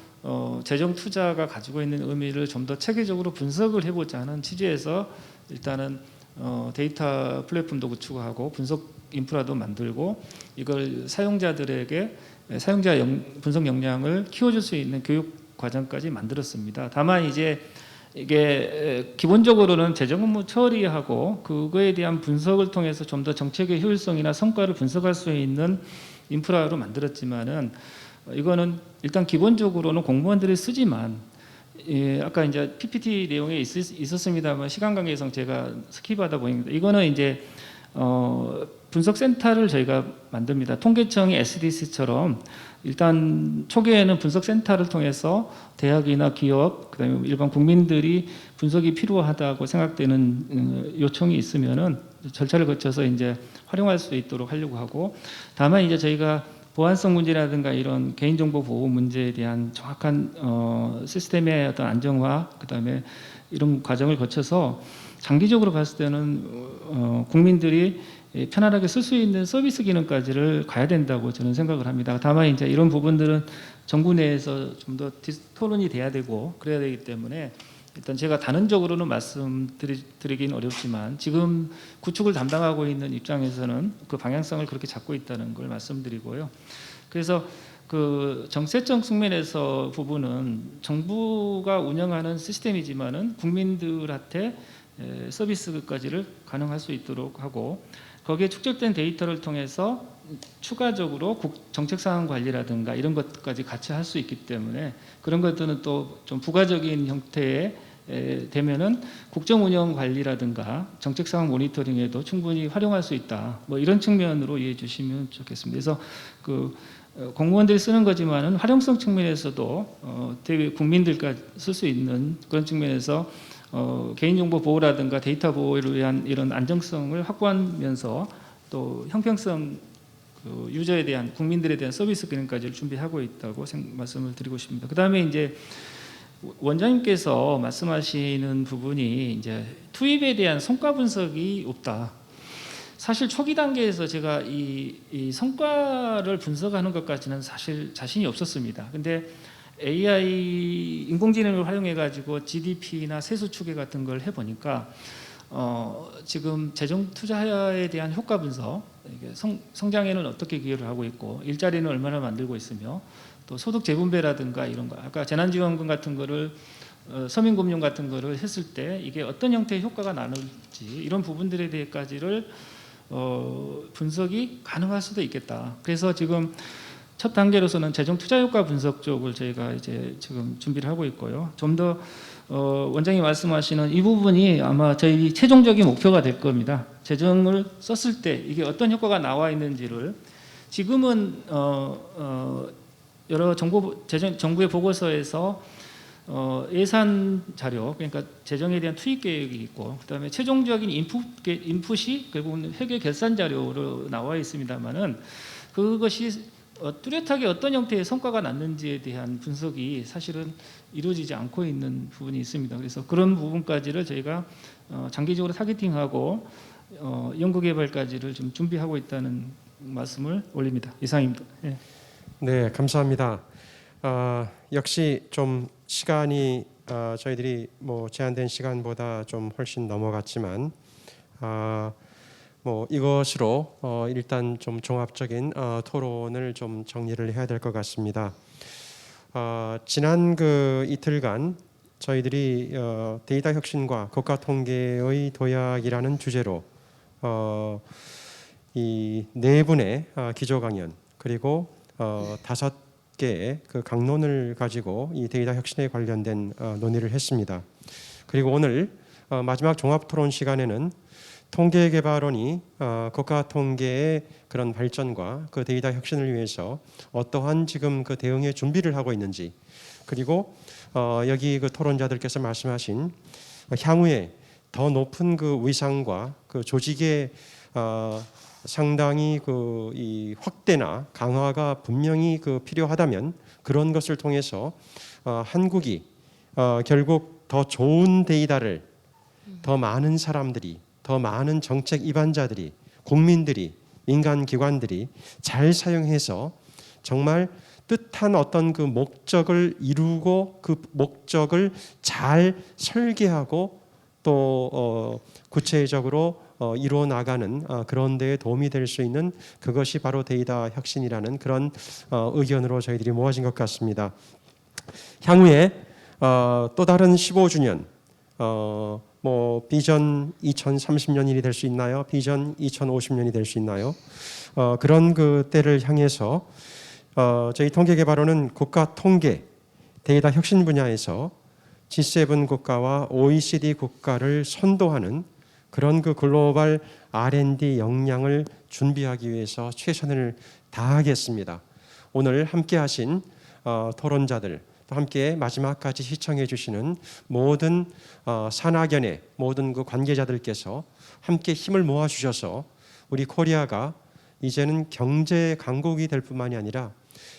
재정 투자가 가지고 있는 의미를 좀 더 체계적으로 분석을 해보자 하는 취지에서 일단은 데이터 플랫폼도 구축하고 분석 인프라도 만들고, 이걸 사용자들에게 분석 역량을 키워줄 수 있는 교육 과정까지 만들었습니다. 다만 이제 이게 기본적으로는 재정 업무 처리하고 그거에 대한 분석을 통해서 좀 더 정책의 효율성이나 성과를 분석할 수 있는 인프라로 만들었지만은, 이거는 일단 기본적으로는 공무원들이 쓰지만, 아까 이제 PPT 내용에 있었습니다만 시간 관계상 제가 스킵하다 보니까 이거는 이제 분석센터를 저희가 만듭니다. 통계청이 SDC처럼 일단 초기에는 분석센터를 통해서 대학이나 기업, 그다음에 일반 국민들이 분석이 필요하다고 생각되는 요청이 있으면은 절차를 거쳐서 이제 활용할 수 있도록 하려고 하고, 다만 이제 저희가 보안성 문제라든가 이런 개인정보 보호 문제에 대한 정확한 시스템의 어떤 안정화, 그다음에 이런 과정을 거쳐서 장기적으로 봤을 때는 국민들이 편안하게 쓸 수 있는 서비스 기능까지를 가야 된다고 저는 생각을 합니다. 다만 이제 이런 부분들은 정부 내에서 좀 더 토론이 돼야 되고 그래야 되기 때문에 일단 제가 단언적으로는 말씀드리긴 어렵지만, 지금 구축을 담당하고 있는 입장에서는 그 방향성을 그렇게 잡고 있다는 걸 말씀드리고요. 그래서 그 정책적 측면에서 부분은 정부가 운영하는 시스템이지만은 국민들한테 서비스까지를 가능할 수 있도록 하고 거기에 축적된 데이터를 통해서 추가적으로 정책사항 관리라든가 이런 것까지 같이 할 수 있기 때문에 그런 것들은 또 좀 부가적인 형태의 되면은 국정 운영 관리라든가 정책사항 모니터링에도 충분히 활용할 수 있다. 뭐 이런 측면으로 이해해 주시면 좋겠습니다. 그래서 그 공무원들이 쓰는 거지만은 활용성 측면에서도 되게 국민들까지 쓸 수 있는 그런 측면에서 개인정보 보호라든가 데이터 보호를 위한 이런 안정성을 확보하면서 또 형평성 그 유저에 대한 국민들에 대한 서비스 기능까지를 준비하고 있다고 말씀을 드리고 싶습니다. 그다음에 이제 원장님께서 말씀하시는 부분이 이제 투입에 대한 성과 분석이 없다. 사실 초기 단계에서 제가 이 성과를 분석하는 것까지는 사실 자신이 없었습니다. 근데 AI 인공지능을 활용해 가지고 GDP나 세수 추계 같은 걸 해보니까 지금 재정 투자에 대한 효과 분석, 이게 성장에는 어떻게 기여를 하고 있고 일자리는 얼마나 만들고 있으며 또 소득 재분배라든가 이런 거 아까 재난지원금 같은 거를 서민금융 같은 거를 했을 때 이게 어떤 형태의 효과가 나눌지 이런 부분들에 대해까지를 분석이 가능할 수도 있겠다. 그래서 지금 첫 단계로서는 재정 투자 효과 분석 쪽을 저희가 이제 지금 준비를 하고 있고요. 좀 더 원장님 말씀하시는 이 부분이 아마 저희 최종적인 목표가 될 겁니다. 재정을 썼을 때 이게 어떤 효과가 나와 있는지를 지금은 여러 정부의 보고서에서 예산 자료, 그러니까 재정에 대한 투입 계획이 있고, 그다음에 최종적인 인풋이 결국은 회계 결산 자료로 나와 있습니다만은 그것이 뚜렷하게 어떤 형태의 성과가 났는지에 대한 분석이 사실은 이루어지지 않고 있는 부분이 있습니다. 그래서 그런 부분까지를 저희가 장기적으로 타겟팅하고 연구개발까지를 좀 준비하고 있다는 말씀을 올립니다. 이상입니다. 예. 네, 감사합니다. 역시 좀 시간이 저희들이 뭐 제한된 시간보다 좀 훨씬 넘어갔지만 뭐 이것으로 일단 좀 종합적인 토론을 좀 정리를 해야 될 것 같습니다. 지난 그 이틀간 저희들이 데이터 혁신과 국가 통계의 도약이라는 주제로 이 네 분의 기조 강연 그리고 5개의 그 강론을 가지고 이 데이터 혁신에 관련된 논의를 했습니다. 그리고 오늘 마지막 종합 토론 시간에는 통계개발원이 국가 통계의 그런 발전과 그 데이터 혁신을 위해서 어떠한 지금 그 대응의 준비를 하고 있는지, 그리고 여기 그 토론자들께서 말씀하신 향후에 더 높은 그 위상과 그 조직의 상당히 그 이 확대나 강화가 분명히 그 필요하다면 그런 것을 통해서 한국이 결국 더 좋은 데이터를 더 많은 사람들이, 더 많은 정책 입안자들이, 국민들이, 민간 기관들이 잘 사용해서 정말 뜻한 어떤 그 목적을 이루고 그 목적을 잘 설계하고 또 구체적으로 이루어 나가는 그런 데에 도움이 될 수 있는 그것이 바로 데이터 혁신이라는 그런 의견으로 저희들이 모아진 것 같습니다. 향후에 또 다른 15주년 뭐 비전 2030년이 될 수 있나요? 비전 2050년이 될 수 있나요? 그런 그 때를 향해서 저희 통계개발원은 국가 통계 데이터 혁신 분야에서 G7 국가와 OECD 국가를 선도하는 그런 그 글로벌 R&D 역량을 준비하기 위해서 최선을 다하겠습니다. 오늘 함께하신 토론자들, 또 함께 마지막까지 시청해 주시는 모든 산학연의 모든 그 관계자들께서 함께 힘을 모아 주셔서 우리 코리아가 이제는 경제 강국이 될 뿐만이 아니라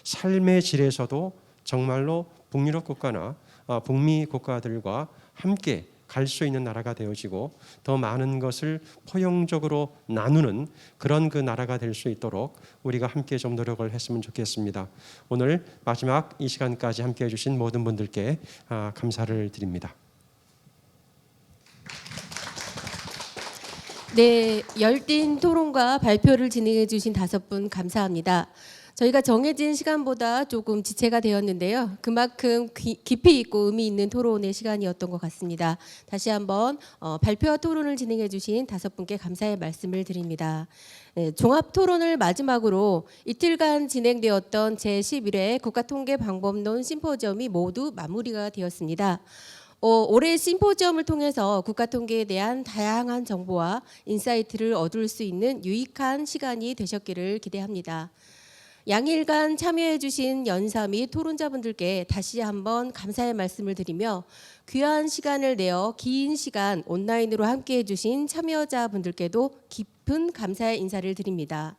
삶의 질에서도 정말로 북유럽 국가나 북미 국가들과 함께 갈 수 있는 나라가 되어지고 더 많은 것을 포용적으로 나누는 그런 그 나라가 될 수 있도록 우리가 함께 좀 노력을 했으면 좋겠습니다. 오늘 마지막 이 시간까지 함께 해주신 모든 분들께 감사를 드립니다. 네, 열띤 토론과 발표를 진행해 주신 5분 감사합니다. 저희가 정해진 시간보다 조금 지체가 되었는데요. 그만큼 깊이 있고 의미 있는 토론의 시간이었던 것 같습니다. 다시 한번 발표와 토론을 진행해 주신 5분께 감사의 말씀을 드립니다. 네, 종합 토론을 마지막으로 이틀간 진행되었던 제11회 국가통계방법론 심포지엄이 모두 마무리가 되었습니다. 올해 심포지엄을 통해서 국가통계에 대한 다양한 정보와 인사이트를 얻을 수 있는 유익한 시간이 되셨기를 기대합니다. 양일간 참여해 주신 연사 및 토론자분들께 다시 한번 감사의 말씀을 드리며 귀한 시간을 내어 긴 시간 온라인으로 함께해 주신 참여자분들께도 깊은 감사의 인사를 드립니다.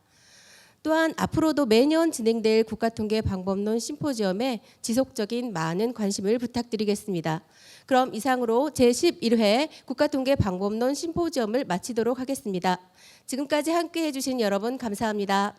또한 앞으로도 매년 진행될 국가통계방법론 심포지엄에 지속적인 많은 관심을 부탁드리겠습니다. 그럼 이상으로 제11회 국가통계방법론 심포지엄을 마치도록 하겠습니다. 지금까지 함께해 주신 여러분 감사합니다.